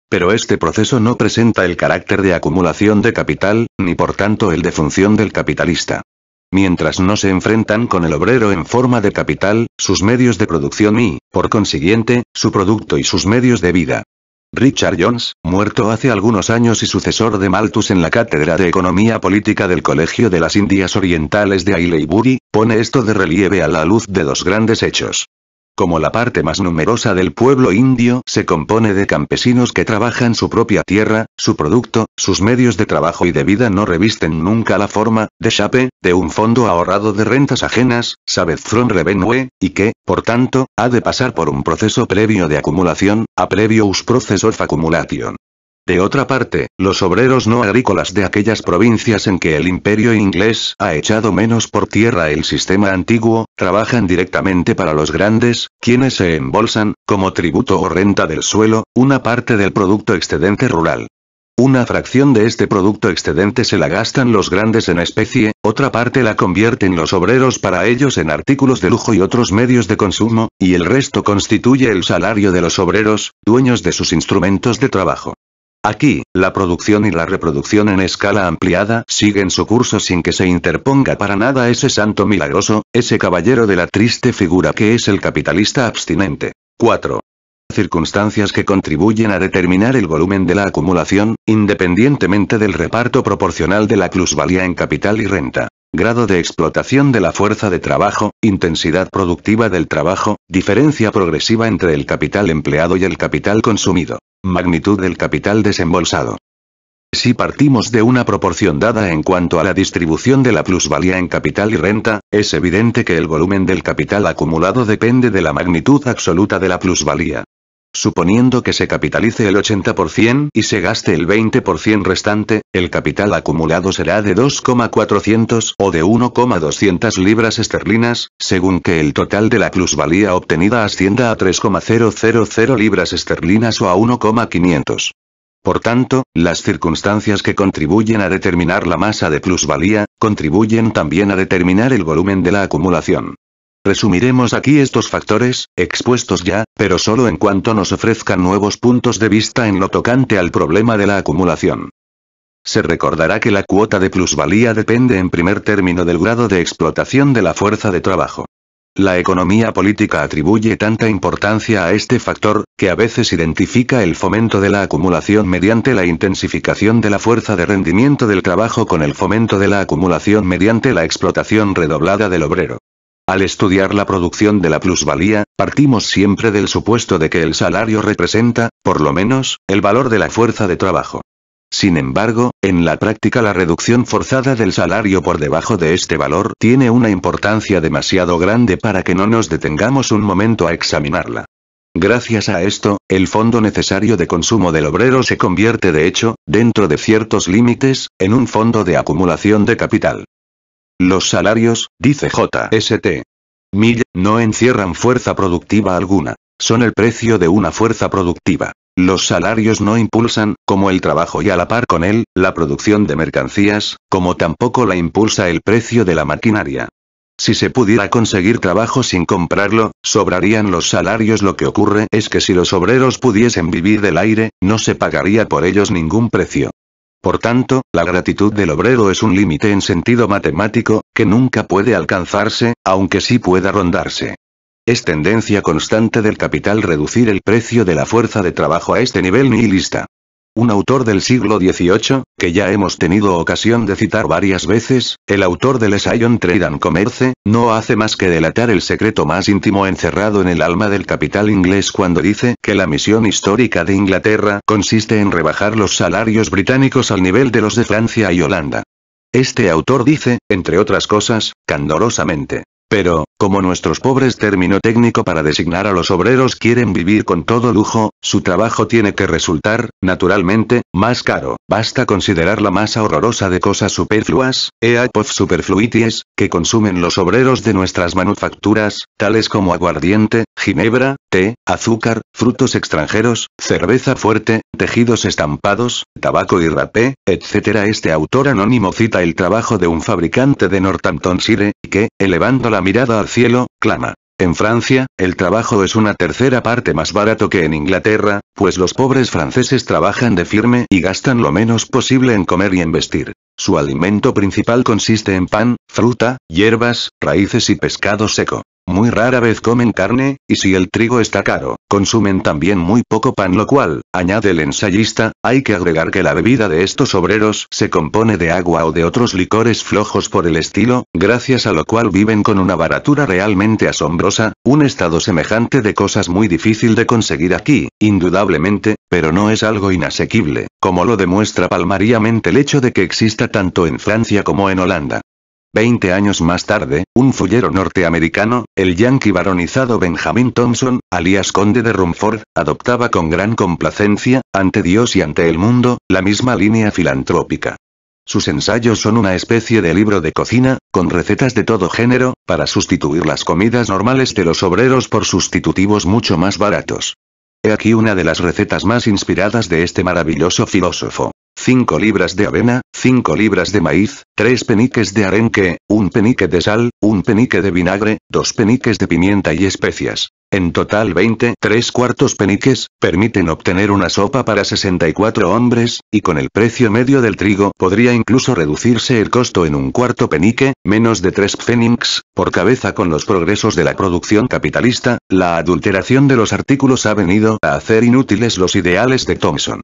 Pero este proceso no presenta el carácter de acumulación de capital, ni por tanto el de función del capitalista. Mientras no se enfrentan con el obrero en forma de capital, sus medios de producción y, por consiguiente, su producto y sus medios de vida. Richard Jones, muerto hace algunos años y sucesor de Malthus en la cátedra de Economía Política del Colegio de las Indias Orientales de Aylesbury, pone esto de relieve a la luz de dos grandes hechos. Como la parte más numerosa del pueblo indio se compone de campesinos que trabajan su propia tierra, su producto, sus medios de trabajo y de vida no revisten nunca la forma, de chape, de un fondo ahorrado de rentas ajenas, saved from revenue, y que, por tanto, ha de pasar por un proceso previo de acumulación, a previous process of accumulation. De otra parte, los obreros no agrícolas de aquellas provincias en que el imperio inglés ha echado menos por tierra el sistema antiguo, trabajan directamente para los grandes, quienes se embolsan, como tributo o renta del suelo, una parte del producto excedente rural. Una fracción de este producto excedente se la gastan los grandes en especie, otra parte la convierten los obreros para ellos en artículos de lujo y otros medios de consumo, y el resto constituye el salario de los obreros, dueños de sus instrumentos de trabajo. Aquí, la producción y la reproducción en escala ampliada siguen su curso sin que se interponga para nada ese santo milagroso, ese caballero de la triste figura que es el capitalista abstinente. 4. Circunstancias que contribuyen a determinar el volumen de la acumulación, independientemente del reparto proporcional de la plusvalía en capital y renta. Grado de explotación de la fuerza de trabajo, intensidad productiva del trabajo, diferencia progresiva entre el capital empleado y el capital consumido. Magnitud del capital desembolsado. Si partimos de una proporción dada en cuanto a la distribución de la plusvalía en capital y renta, es evidente que el volumen del capital acumulado depende de la magnitud absoluta de la plusvalía. Suponiendo que se capitalice el 80% y se gaste el 20% restante, el capital acumulado será de 2,400 o de 1,200 libras esterlinas, según que el total de la plusvalía obtenida ascienda a 3,000 libras esterlinas o a 1,500. Por tanto, las circunstancias que contribuyen a determinar la masa de plusvalía, contribuyen también a determinar el volumen de la acumulación. Resumiremos aquí estos factores, expuestos ya, pero solo en cuanto nos ofrezcan nuevos puntos de vista en lo tocante al problema de la acumulación. Se recordará que la cuota de plusvalía depende en primer término del grado de explotación de la fuerza de trabajo. La economía política atribuye tanta importancia a este factor, que a veces identifica el fomento de la acumulación mediante la intensificación de la fuerza de rendimiento del trabajo con el fomento de la acumulación mediante la explotación redoblada del obrero. Al estudiar la producción de la plusvalía, partimos siempre del supuesto de que el salario representa, por lo menos, el valor de la fuerza de trabajo. Sin embargo, en la práctica la reducción forzada del salario por debajo de este valor tiene una importancia demasiado grande para que no nos detengamos un momento a examinarla. Gracias a esto, el fondo necesario de consumo del obrero se convierte de hecho, dentro de ciertos límites, en un fondo de acumulación de capital. Los salarios, dice J.S.T. Mill, no encierran fuerza productiva alguna. Son el precio de una fuerza productiva. Los salarios no impulsan, como el trabajo y a la par con él, la producción de mercancías, como tampoco la impulsa el precio de la maquinaria. Si se pudiera conseguir trabajo sin comprarlo, sobrarían los salarios. Lo que ocurre es que si los obreros pudiesen vivir del aire, no se pagaría por ellos ningún precio. Por tanto, la gratitud del obrero es un límite en sentido matemático, que nunca puede alcanzarse, aunque sí pueda rondarse. Es tendencia constante del capital reducir el precio de la fuerza de trabajo a este nivel nihilista. Un autor del siglo XVIII, que ya hemos tenido ocasión de citar varias veces, el autor del Essay on Trade and Commerce, no hace más que delatar el secreto más íntimo encerrado en el alma del capital inglés cuando dice que la misión histórica de Inglaterra consiste en rebajar los salarios británicos al nivel de los de Francia y Holanda. Este autor dice, entre otras cosas, candorosamente: pero, como nuestros pobres término técnico para designar a los obreros quieren vivir con todo lujo, su trabajo tiene que resultar, naturalmente, más caro. Basta considerar la masa horrorosa de cosas superfluas, heap of superfluities, que consumen los obreros de nuestras manufacturas, tales como aguardiente, ginebra, té, azúcar, frutos extranjeros, cerveza fuerte, tejidos estampados, tabaco y rapé, etc. Este autor anónimo cita el trabajo de un fabricante de Northamptonshire, que, elevando la mirada al cielo, clama: en Francia, el trabajo es una tercera parte más barato que en Inglaterra, pues los pobres franceses trabajan de firme y gastan lo menos posible en comer y en vestir. Su alimento principal consiste en pan, fruta, hierbas, raíces y pescado seco. Muy rara vez comen carne, y si el trigo está caro, consumen también muy poco pan, lo cual, añade el ensayista, hay que agregar que la bebida de estos obreros se compone de agua o de otros licores flojos por el estilo, gracias a lo cual viven con una baratura realmente asombrosa, un estado semejante de cosas muy difícil de conseguir aquí, indudablemente, pero no es algo inasequible, como lo demuestra palmariamente el hecho de que exista tanto en Francia como en Holanda. 20 años más tarde, un fullero norteamericano, el yanqui baronizado Benjamin Thompson, alias conde de Rumford, adoptaba con gran complacencia, ante Dios y ante el mundo, la misma línea filantrópica. Sus ensayos son una especie de libro de cocina, con recetas de todo género, para sustituir las comidas normales de los obreros por sustitutivos mucho más baratos. He aquí una de las recetas más inspiradas de este maravilloso filósofo. 5 libras de avena, 5 libras de maíz, 3 peniques de arenque, 1 penique de sal, 1 penique de vinagre, 2 peniques de pimienta y especias. En total 20, 3/4 peniques, permiten obtener una sopa para 64 hombres, y con el precio medio del trigo podría incluso reducirse el costo en 1/4 penique, menos de 3 pfennigs, por cabeza. Con los progresos de la producción capitalista, la adulteración de los artículos ha venido a hacer inútiles los ideales de Thompson.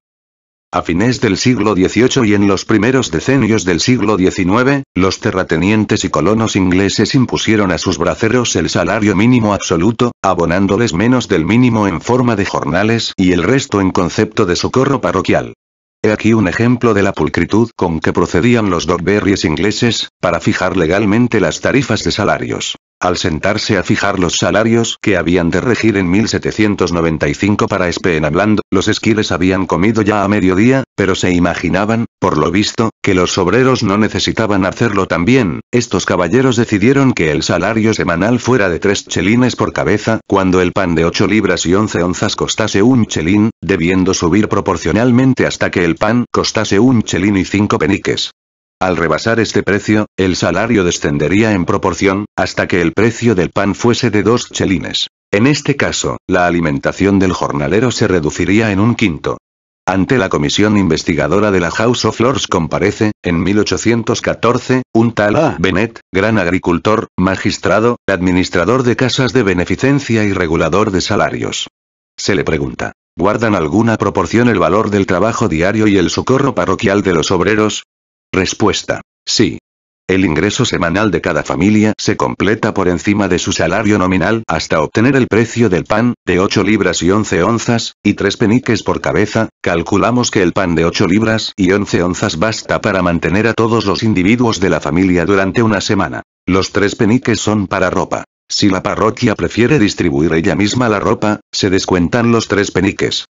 A fines del siglo XVIII y en los primeros decenios del siglo XIX, los terratenientes y colonos ingleses impusieron a sus braceros el salario mínimo absoluto, abonándoles menos del mínimo en forma de jornales y el resto en concepto de socorro parroquial. He aquí un ejemplo de la pulcritud con que procedían los Dogberries ingleses, para fijar legalmente las tarifas de salarios. Al sentarse a fijar los salarios que habían de regir en 1795 para Speenabland, los esquiles habían comido ya a mediodía, pero se imaginaban, por lo visto, que los obreros no necesitaban hacerlo también. Estos caballeros decidieron que el salario semanal fuera de 3 chelines por cabeza, cuando el pan de 8 libras y 11 onzas costase 1 chelín, debiendo subir proporcionalmente hasta que el pan costase 1 chelín y 5 peniques. Al rebasar este precio, el salario descendería en proporción, hasta que el precio del pan fuese de 2 chelines. En este caso, la alimentación del jornalero se reduciría en un quinto. Ante la comisión investigadora de la House of Lords comparece, en 1814, un tal A. Bennett, gran agricultor, magistrado, administrador de casas de beneficencia y regulador de salarios. Se le pregunta, ¿guardan alguna proporción el valor del trabajo diario y el socorro parroquial de los obreros? Respuesta, sí. El ingreso semanal de cada familia se completa por encima de su salario nominal hasta obtener el precio del pan, de 8 libras y 11 onzas, y 3 peniques por cabeza. Calculamos que el pan de 8 libras y 11 onzas basta para mantener a todos los individuos de la familia durante una semana. Los 3 peniques son para ropa. Si la parroquia prefiere distribuir ella misma la ropa, se descuentan los 3 peniques.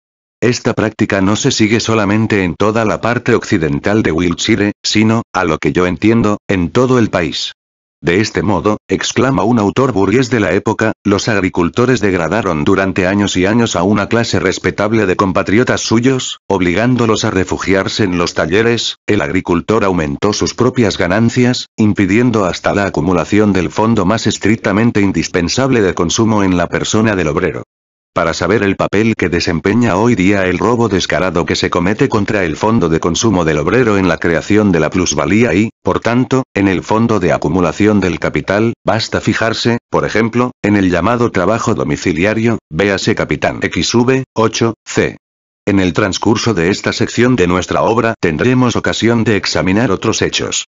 Esta práctica no se sigue solamente en toda la parte occidental de Wiltshire, sino, a lo que yo entiendo, en todo el país. De este modo, exclama un autor burgués de la época, los agricultores degradaron durante años y años a una clase respetable de compatriotas suyos, obligándolos a refugiarse en los talleres. El agricultor aumentó sus propias ganancias, impidiendo hasta la acumulación del fondo más estrictamente indispensable de consumo en la persona del obrero. Para saber el papel que desempeña hoy día el robo descarado que se comete contra el fondo de consumo del obrero en la creación de la plusvalía y, por tanto, en el fondo de acumulación del capital, basta fijarse, por ejemplo, en el llamado trabajo domiciliario, véase Capitán XV, 8c. En el transcurso de esta sección de nuestra obra tendremos ocasión de examinar otros hechos.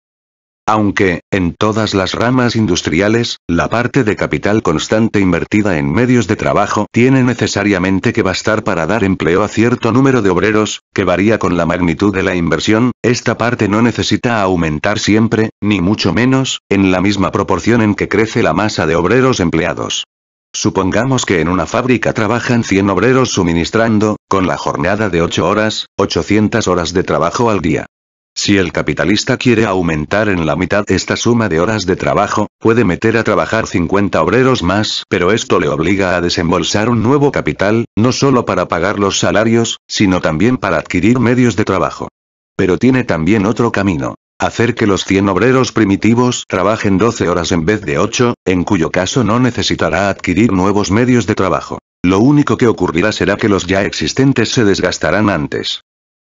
Aunque, en todas las ramas industriales, la parte de capital constante invertida en medios de trabajo tiene necesariamente que bastar para dar empleo a cierto número de obreros, que varía con la magnitud de la inversión, esta parte no necesita aumentar siempre, ni mucho menos, en la misma proporción en que crece la masa de obreros empleados. Supongamos que en una fábrica trabajan 100 obreros suministrando, con la jornada de 8 horas, 800 horas de trabajo al día. Si el capitalista quiere aumentar en la mitad esta suma de horas de trabajo, puede meter a trabajar 50 obreros más, pero esto le obliga a desembolsar un nuevo capital, no solo para pagar los salarios, sino también para adquirir medios de trabajo. Pero tiene también otro camino. Hacer que los 100 obreros primitivos trabajen 12 horas en vez de 8, en cuyo caso no necesitará adquirir nuevos medios de trabajo. Lo único que ocurrirá será que los ya existentes se desgastarán antes.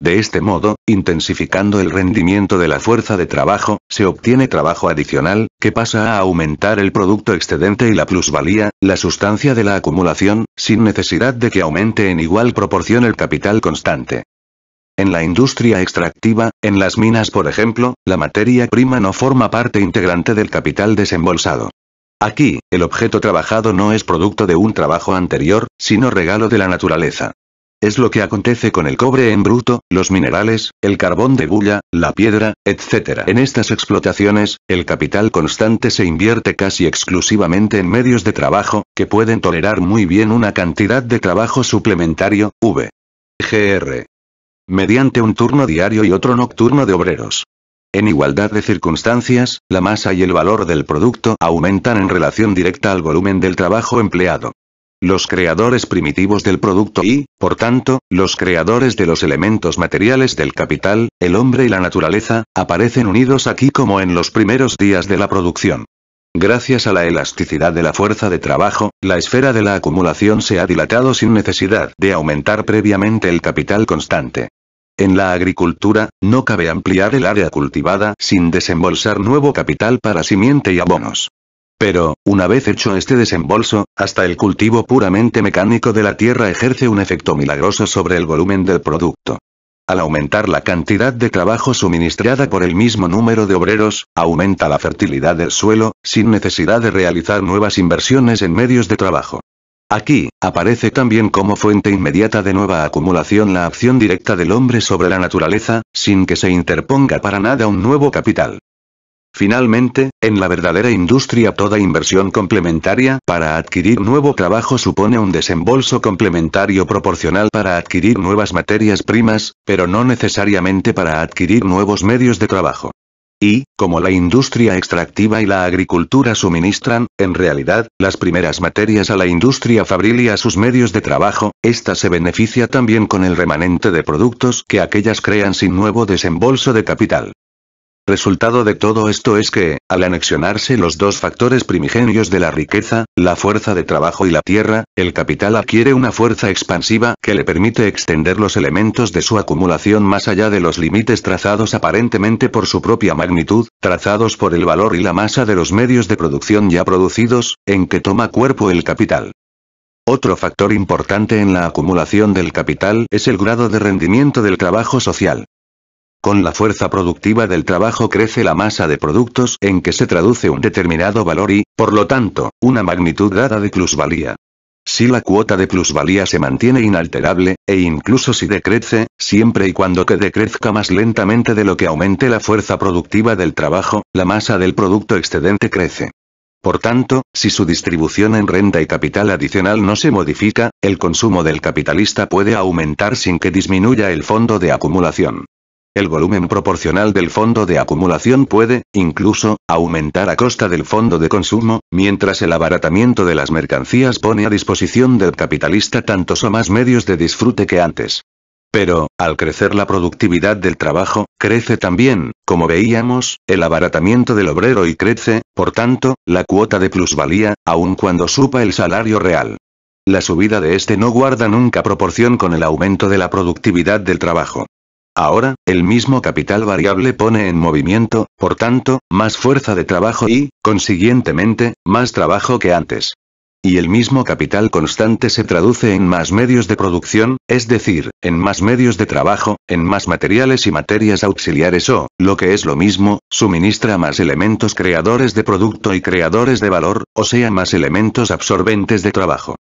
De este modo, intensificando el rendimiento de la fuerza de trabajo, se obtiene trabajo adicional, que pasa a aumentar el producto excedente y la plusvalía, la sustancia de la acumulación, sin necesidad de que aumente en igual proporción el capital constante. En la industria extractiva, en las minas por ejemplo, la materia prima no forma parte integrante del capital desembolsado. Aquí, el objeto trabajado no es producto de un trabajo anterior, sino regalo de la naturaleza. Es lo que acontece con el cobre en bruto, los minerales, el carbón de bulla, la piedra, etc. En estas explotaciones, el capital constante se invierte casi exclusivamente en medios de trabajo, que pueden tolerar muy bien una cantidad de trabajo suplementario, v.gr. mediante un turno diario y otro nocturno de obreros. En igualdad de circunstancias, la masa y el valor del producto aumentan en relación directa al volumen del trabajo empleado. Los creadores primitivos del producto y, por tanto, los creadores de los elementos materiales del capital, el hombre y la naturaleza, aparecen unidos aquí como en los primeros días de la producción. Gracias a la elasticidad de la fuerza de trabajo, la esfera de la acumulación se ha dilatado sin necesidad de aumentar previamente el capital constante. En la agricultura, no cabe ampliar el área cultivada sin desembolsar nuevo capital para simiente y abonos. Pero, una vez hecho este desembolso, hasta el cultivo puramente mecánico de la tierra ejerce un efecto milagroso sobre el volumen del producto. Al aumentar la cantidad de trabajo suministrada por el mismo número de obreros, aumenta la fertilidad del suelo, sin necesidad de realizar nuevas inversiones en medios de trabajo. Aquí, aparece también como fuente inmediata de nueva acumulación la acción directa del hombre sobre la naturaleza, sin que se interponga para nada un nuevo capital. Finalmente, en la verdadera industria toda inversión complementaria para adquirir nuevo trabajo supone un desembolso complementario proporcional para adquirir nuevas materias primas, pero no necesariamente para adquirir nuevos medios de trabajo. Y, como la industria extractiva y la agricultura suministran, en realidad, las primeras materias a la industria fabril y a sus medios de trabajo, ésta se beneficia también con el remanente de productos que aquellas crean sin nuevo desembolso de capital. Resultado de todo esto es que, al anexionarse los dos factores primigenios de la riqueza, la fuerza de trabajo y la tierra, el capital adquiere una fuerza expansiva que le permite extender los elementos de su acumulación más allá de los límites trazados aparentemente por su propia magnitud, trazados por el valor y la masa de los medios de producción ya producidos, en que toma cuerpo el capital. Otro factor importante en la acumulación del capital es el grado de rendimiento del trabajo social. Con la fuerza productiva del trabajo crece la masa de productos en que se traduce un determinado valor y, por lo tanto, una magnitud dada de plusvalía. Si la cuota de plusvalía se mantiene inalterable, e incluso si decrece, siempre y cuando que decrezca más lentamente de lo que aumente la fuerza productiva del trabajo, la masa del producto excedente crece. Por tanto, si su distribución en renta y capital adicional no se modifica, el consumo del capitalista puede aumentar sin que disminuya el fondo de acumulación. El volumen proporcional del fondo de acumulación puede, incluso, aumentar a costa del fondo de consumo, mientras el abaratamiento de las mercancías pone a disposición del capitalista tantos o más medios de disfrute que antes. Pero, al crecer la productividad del trabajo, crece también, como veíamos, el abaratamiento del obrero y crece, por tanto, la cuota de plusvalía, aun cuando suba el salario real. La subida de este no guarda nunca proporción con el aumento de la productividad del trabajo. Ahora, el mismo capital variable pone en movimiento, por tanto, más fuerza de trabajo y, consiguientemente, más trabajo que antes. Y el mismo capital constante se traduce en más medios de producción, es decir, en más medios de trabajo, en más materiales y materias auxiliares o, lo que es lo mismo, suministra más elementos creadores de producto y creadores de valor, o sea más elementos absorbentes de trabajo.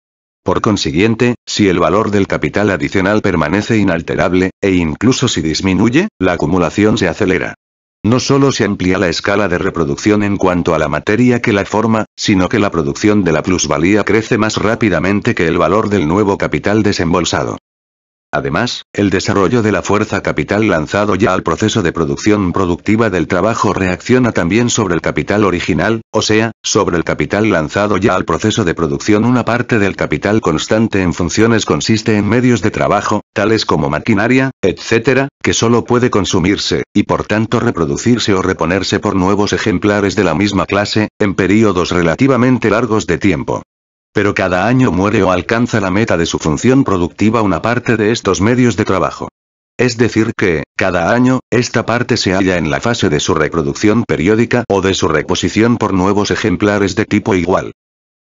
Por consiguiente, si el valor del capital adicional permanece inalterable, e incluso si disminuye, la acumulación se acelera. No solo se amplía la escala de reproducción en cuanto a la materia que la forma, sino que la producción de la plusvalía crece más rápidamente que el valor del nuevo capital desembolsado. Además, el desarrollo de la fuerza capital lanzado ya al proceso de producción productiva del trabajo reacciona también sobre el capital original, o sea, sobre el capital lanzado ya al proceso de producción. Una parte del capital constante en funciones consiste en medios de trabajo, tales como maquinaria, etc., que solo puede consumirse, y por tanto reproducirse o reponerse por nuevos ejemplares de la misma clase, en períodos relativamente largos de tiempo. Pero cada año muere o alcanza la meta de su función productiva una parte de estos medios de trabajo. Es decir que, cada año, esta parte se halla en la fase de su reproducción periódica o de su reposición por nuevos ejemplares de tipo igual.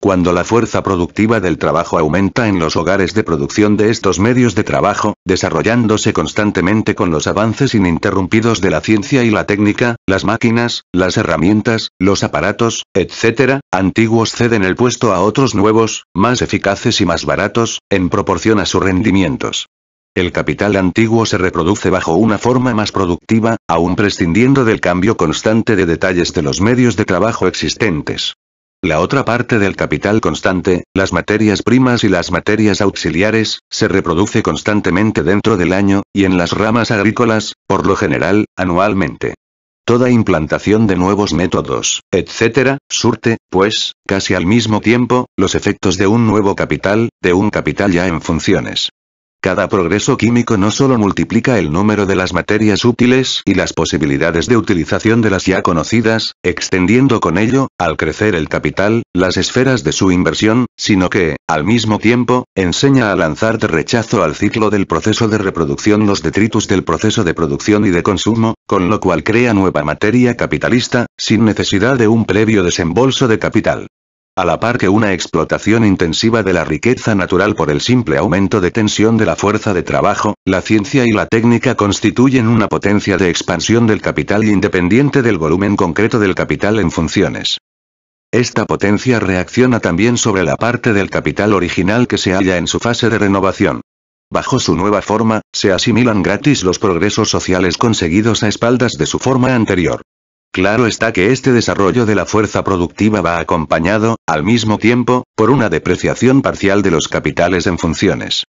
Cuando la fuerza productiva del trabajo aumenta en los hogares de producción de estos medios de trabajo, desarrollándose constantemente con los avances ininterrumpidos de la ciencia y la técnica, las máquinas, las herramientas, los aparatos, etc., antiguos ceden el puesto a otros nuevos, más eficaces y más baratos, en proporción a sus rendimientos. El capital antiguo se reproduce bajo una forma más productiva, aún prescindiendo del cambio constante de detalles de los medios de trabajo existentes. La otra parte del capital constante, las materias primas y las materias auxiliares, se reproduce constantemente dentro del año, y en las ramas agrícolas, por lo general, anualmente. Toda implantación de nuevos métodos, etc., surte, pues, casi al mismo tiempo, los efectos de un nuevo capital, de un capital ya en funciones. Cada progreso químico no solo multiplica el número de las materias útiles y las posibilidades de utilización de las ya conocidas, extendiendo con ello, al crecer el capital, las esferas de su inversión, sino que, al mismo tiempo, enseña a lanzar de rechazo al ciclo del proceso de reproducción los detritus del proceso de producción y de consumo, con lo cual crea nueva materia capitalista, sin necesidad de un previo desembolso de capital. A la par que una explotación intensiva de la riqueza natural por el simple aumento de tensión de la fuerza de trabajo, la ciencia y la técnica constituyen una potencia de expansión del capital independiente del volumen concreto del capital en funciones. Esta potencia reacciona también sobre la parte del capital original que se halla en su fase de renovación. Bajo su nueva forma, se asimilan gratis los progresos sociales conseguidos a espaldas de su forma anterior. Claro está que este desarrollo de la fuerza productiva va acompañado, al mismo tiempo, por una depreciación parcial de los capitales en funciones.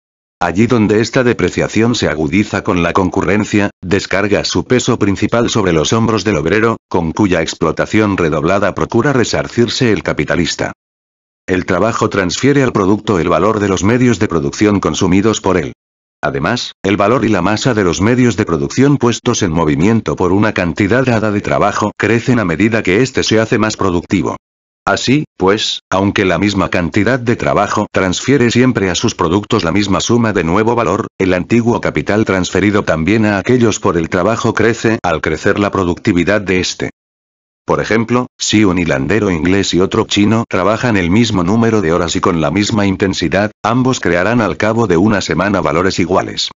Allí donde esta depreciación se agudiza con la concurrencia, descarga su peso principal sobre los hombros del obrero, con cuya explotación redoblada procura resarcirse el capitalista. El trabajo transfiere al producto el valor de los medios de producción consumidos por él. Además, el valor y la masa de los medios de producción puestos en movimiento por una cantidad dada de trabajo crecen a medida que éste se hace más productivo. Así, pues, aunque la misma cantidad de trabajo transfiere siempre a sus productos la misma suma de nuevo valor, el antiguo capital transferido también a aquellos por el trabajo crece al crecer la productividad de este. Por ejemplo, si un hilandero inglés y otro chino trabajan el mismo número de horas y con la misma intensidad, ambos crearán al cabo de una semana valores iguales.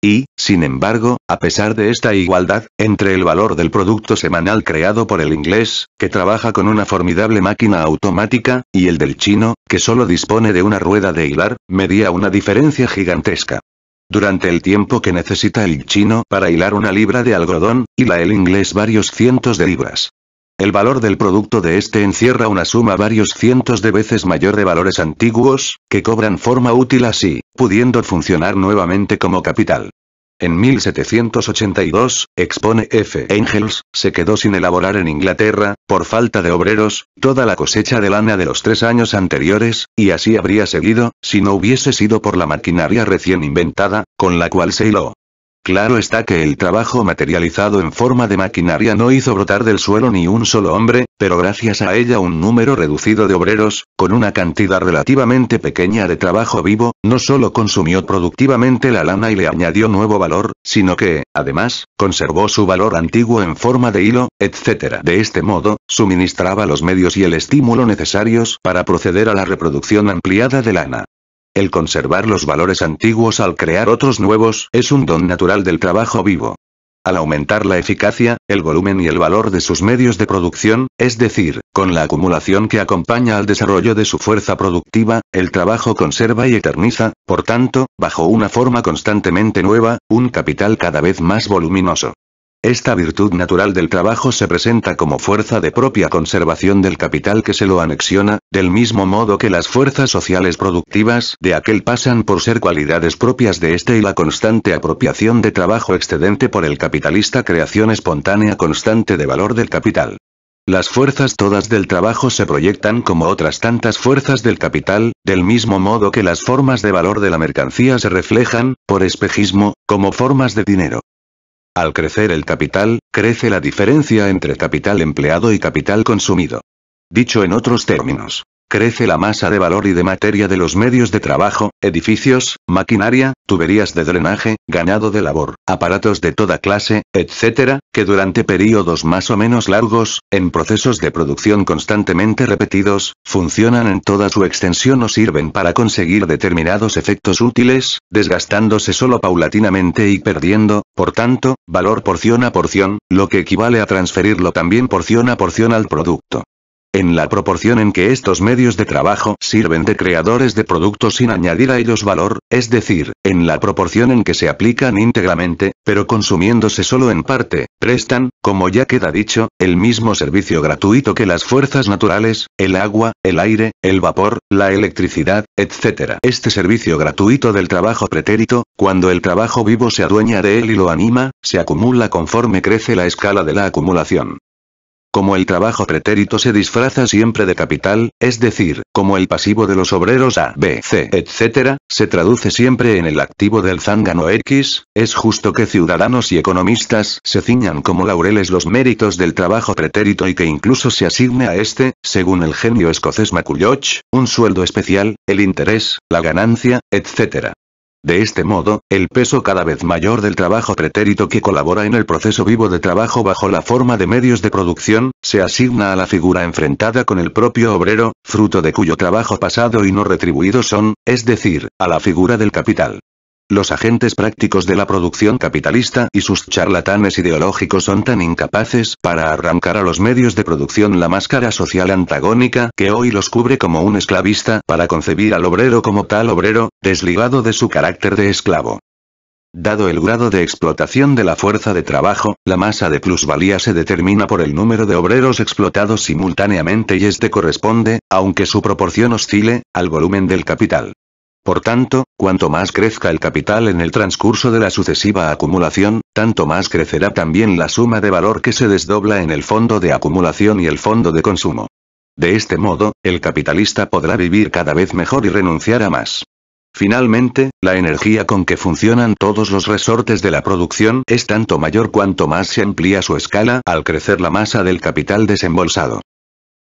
Y, sin embargo, a pesar de esta igualdad, entre el valor del producto semanal creado por el inglés, que trabaja con una formidable máquina automática, y el del chino, que solo dispone de una rueda de hilar, medía una diferencia gigantesca. Durante el tiempo que necesita el chino para hilar una libra de algodón, hila el inglés varios cientos de libras. El valor del producto de este encierra una suma varios cientos de veces mayor de valores antiguos, que cobran forma útil así, pudiendo funcionar nuevamente como capital. En 1782, expone F. Engels, se quedó sin elaborar en Inglaterra, por falta de obreros, toda la cosecha de lana de los 3 años anteriores, y así habría seguido, si no hubiese sido por la maquinaria recién inventada, con la cual se hiló. Claro está que el trabajo materializado en forma de maquinaria no hizo brotar del suelo ni un solo hombre, pero gracias a ella un número reducido de obreros, con una cantidad relativamente pequeña de trabajo vivo, no solo consumió productivamente la lana y le añadió nuevo valor, sino que, además, conservó su valor antiguo en forma de hilo, etc. De este modo, suministraba los medios y el estímulo necesarios para proceder a la reproducción ampliada de lana. El conservar los valores antiguos al crear otros nuevos es un don natural del trabajo vivo. Al aumentar la eficacia, el volumen y el valor de sus medios de producción, es decir, con la acumulación que acompaña al desarrollo de su fuerza productiva, el trabajo conserva y eterniza, por tanto, bajo una forma constantemente nueva, un capital cada vez más voluminoso. Esta virtud natural del trabajo se presenta como fuerza de propia conservación del capital que se lo anexiona, del mismo modo que las fuerzas sociales productivas de aquel pasan por ser cualidades propias de este y la constante apropiación de trabajo excedente por el capitalista creación espontánea constante de valor del capital. Las fuerzas todas del trabajo se proyectan como otras tantas fuerzas del capital, del mismo modo que las formas de valor de la mercancía se reflejan, por espejismo, como formas de dinero. Al crecer el capital, crece la diferencia entre capital empleado y capital consumido. Dicho en otros términos, crece la masa de valor y de materia de los medios de trabajo, edificios, maquinaria, tuberías de drenaje, ganado de labor, aparatos de toda clase, etc., que durante períodos más o menos largos, en procesos de producción constantemente repetidos, funcionan en toda su extensión o sirven para conseguir determinados efectos útiles, desgastándose solo paulatinamente y perdiendo, por tanto, valor porción a porción, lo que equivale a transferirlo también porción a porción al producto. En la proporción en que estos medios de trabajo sirven de creadores de productos sin añadir a ellos valor, es decir, en la proporción en que se aplican íntegramente, pero consumiéndose solo en parte, prestan, como ya queda dicho, el mismo servicio gratuito que las fuerzas naturales, el agua, el aire, el vapor, la electricidad, etc. Este servicio gratuito del trabajo pretérito, cuando el trabajo vivo se adueña de él y lo anima, se acumula conforme crece la escala de la acumulación. Como el trabajo pretérito se disfraza siempre de capital, es decir, como el pasivo de los obreros A, B, C, etc., se traduce siempre en el activo del zángano X, es justo que ciudadanos y economistas se ciñan como laureles los méritos del trabajo pretérito y que incluso se asigne a este, según el genio escocés Maculloch, un sueldo especial, el interés, la ganancia, etc. De este modo, el peso cada vez mayor del trabajo pretérito que colabora en el proceso vivo de trabajo bajo la forma de medios de producción, se asigna a la figura enfrentada con el propio obrero, fruto de cuyo trabajo pasado y no retribuido son, es decir, a la figura del capital. Los agentes prácticos de la producción capitalista y sus charlatanes ideológicos son tan incapaces para arrancar a los medios de producción la máscara social antagónica que hoy los cubre como un esclavista para concebir al obrero como tal obrero, desligado de su carácter de esclavo. Dado el grado de explotación de la fuerza de trabajo, la masa de plusvalía se determina por el número de obreros explotados simultáneamente y este corresponde, aunque su proporción oscile, al volumen del capital. Por tanto, cuanto más crezca el capital en el transcurso de la sucesiva acumulación, tanto más crecerá también la suma de valor que se desdobla en el fondo de acumulación y el fondo de consumo. De este modo, el capitalista podrá vivir cada vez mejor y renunciar a más. Finalmente, la energía con que funcionan todos los resortes de la producción es tanto mayor cuanto más se amplía su escala al crecer la masa del capital desembolsado.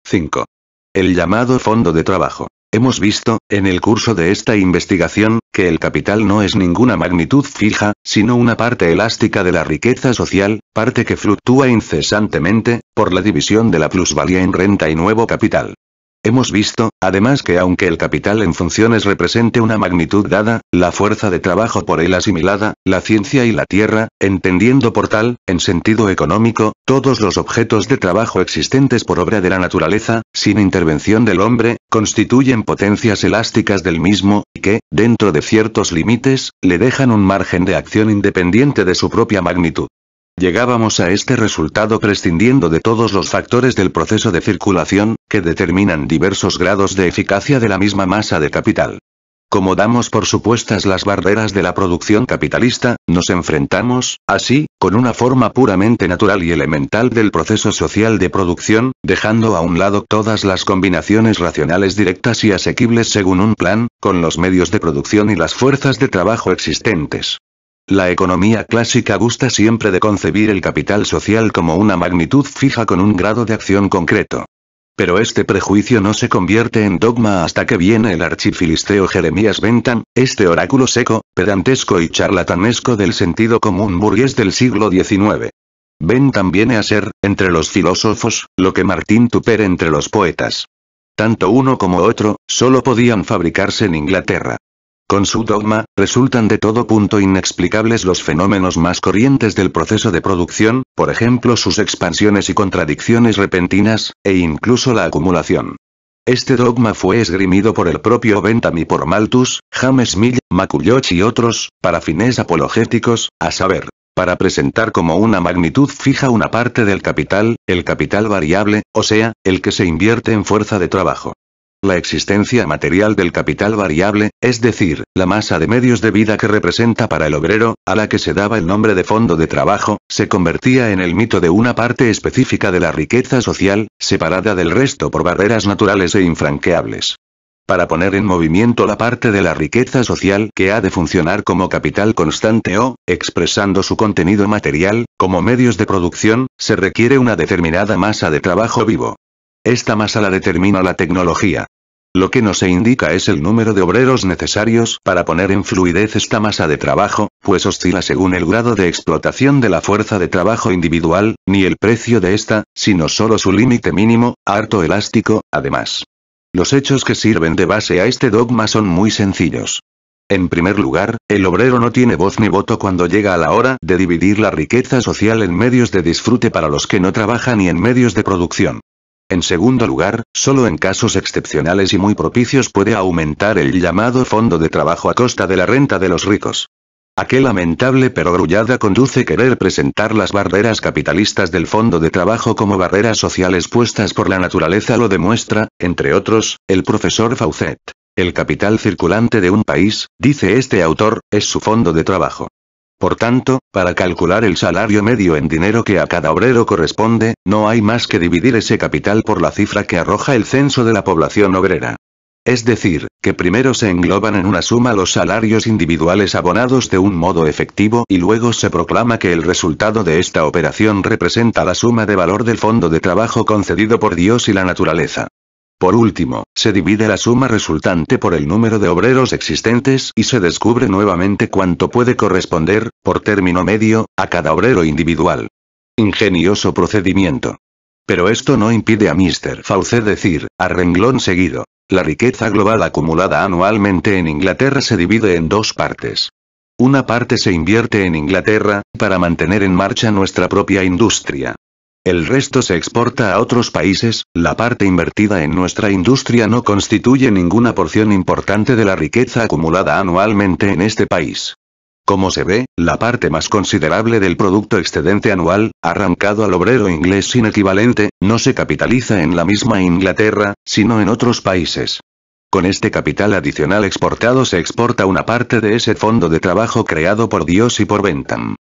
5. El llamado fondo de trabajo. Hemos visto, en el curso de esta investigación, que el capital no es ninguna magnitud fija, sino una parte elástica de la riqueza social, parte que fluctúa incesantemente, por la división de la plusvalía en renta y nuevo capital. Hemos visto, además, que aunque el capital en funciones represente una magnitud dada, la fuerza de trabajo por él asimilada, la ciencia y la tierra, entendiendo por tal, en sentido económico, todos los objetos de trabajo existentes por obra de la naturaleza, sin intervención del hombre, constituyen potencias elásticas del mismo, y que, dentro de ciertos límites, le dejan un margen de acción independiente de su propia magnitud. Llegábamos a este resultado prescindiendo de todos los factores del proceso de circulación, que determinan diversos grados de eficacia de la misma masa de capital. Como damos por supuestas las barreras de la producción capitalista, nos enfrentamos, así, con una forma puramente natural y elemental del proceso social de producción, dejando a un lado todas las combinaciones racionales directas y asequibles según un plan, con los medios de producción y las fuerzas de trabajo existentes. La economía clásica gusta siempre de concebir el capital social como una magnitud fija con un grado de acción concreto. Pero este prejuicio no se convierte en dogma hasta que viene el archifilisteo Jeremías Bentham, este oráculo seco, pedantesco y charlatanesco del sentido común burgués del siglo XIX. Bentham viene a ser, entre los filósofos, lo que Martín Tupper entre los poetas. Tanto uno como otro, solo podían fabricarse en Inglaterra. Con su dogma, resultan de todo punto inexplicables los fenómenos más corrientes del proceso de producción, por ejemplo sus expansiones y contradicciones repentinas, e incluso la acumulación. Este dogma fue esgrimido por el propio Bentham y por Malthus, James Mill, McCulloch y otros, para fines apologéticos, a saber, para presentar como una magnitud fija una parte del capital, el capital variable, o sea, el que se invierte en fuerza de trabajo. La existencia material del capital variable, es decir, la masa de medios de vida que representa para el obrero, a la que se daba el nombre de fondo de trabajo, se convertía en el mito de una parte específica de la riqueza social, separada del resto por barreras naturales e infranqueables. Para poner en movimiento la parte de la riqueza social que ha de funcionar como capital constante o, expresando su contenido material, como medios de producción, se requiere una determinada masa de trabajo vivo. Esta masa la determina la tecnología. Lo que no se indica es el número de obreros necesarios para poner en fluidez esta masa de trabajo, pues oscila según el grado de explotación de la fuerza de trabajo individual, ni el precio de esta, sino solo su límite mínimo, harto elástico, además. Los hechos que sirven de base a este dogma son muy sencillos. En primer lugar, el obrero no tiene voz ni voto cuando llega a la hora de dividir la riqueza social en medios de disfrute para los que no trabajan y en medios de producción. En segundo lugar, solo en casos excepcionales y muy propicios puede aumentar el llamado fondo de trabajo a costa de la renta de los ricos. ¿A qué lamentable perogrullada conduce querer presentar las barreras capitalistas del fondo de trabajo como barreras sociales puestas por la naturaleza? Lo demuestra, entre otros, el profesor Fawcett. El capital circulante de un país, dice este autor, es su fondo de trabajo. Por tanto, para calcular el salario medio en dinero que a cada obrero corresponde, no hay más que dividir ese capital por la cifra que arroja el censo de la población obrera. Es decir, que primero se engloban en una suma los salarios individuales abonados de un modo efectivo y luego se proclama que el resultado de esta operación representa la suma de valor del fondo de trabajo concedido por Dios y la naturaleza. Por último, se divide la suma resultante por el número de obreros existentes y se descubre nuevamente cuánto puede corresponder, por término medio, a cada obrero individual. Ingenioso procedimiento. Pero esto no impide a Mr. Fawcett decir, a renglón seguido, la riqueza global acumulada anualmente en Inglaterra se divide en dos partes. Una parte se invierte en Inglaterra, para mantener en marcha nuestra propia industria. El resto se exporta a otros países, la parte invertida en nuestra industria no constituye ninguna porción importante de la riqueza acumulada anualmente en este país. Como se ve, la parte más considerable del producto excedente anual, arrancado al obrero inglés sin equivalente, no se capitaliza en la misma Inglaterra, sino en otros países. Con este capital adicional exportado se exporta una parte de ese fondo de trabajo creado por Dios y por Bentham.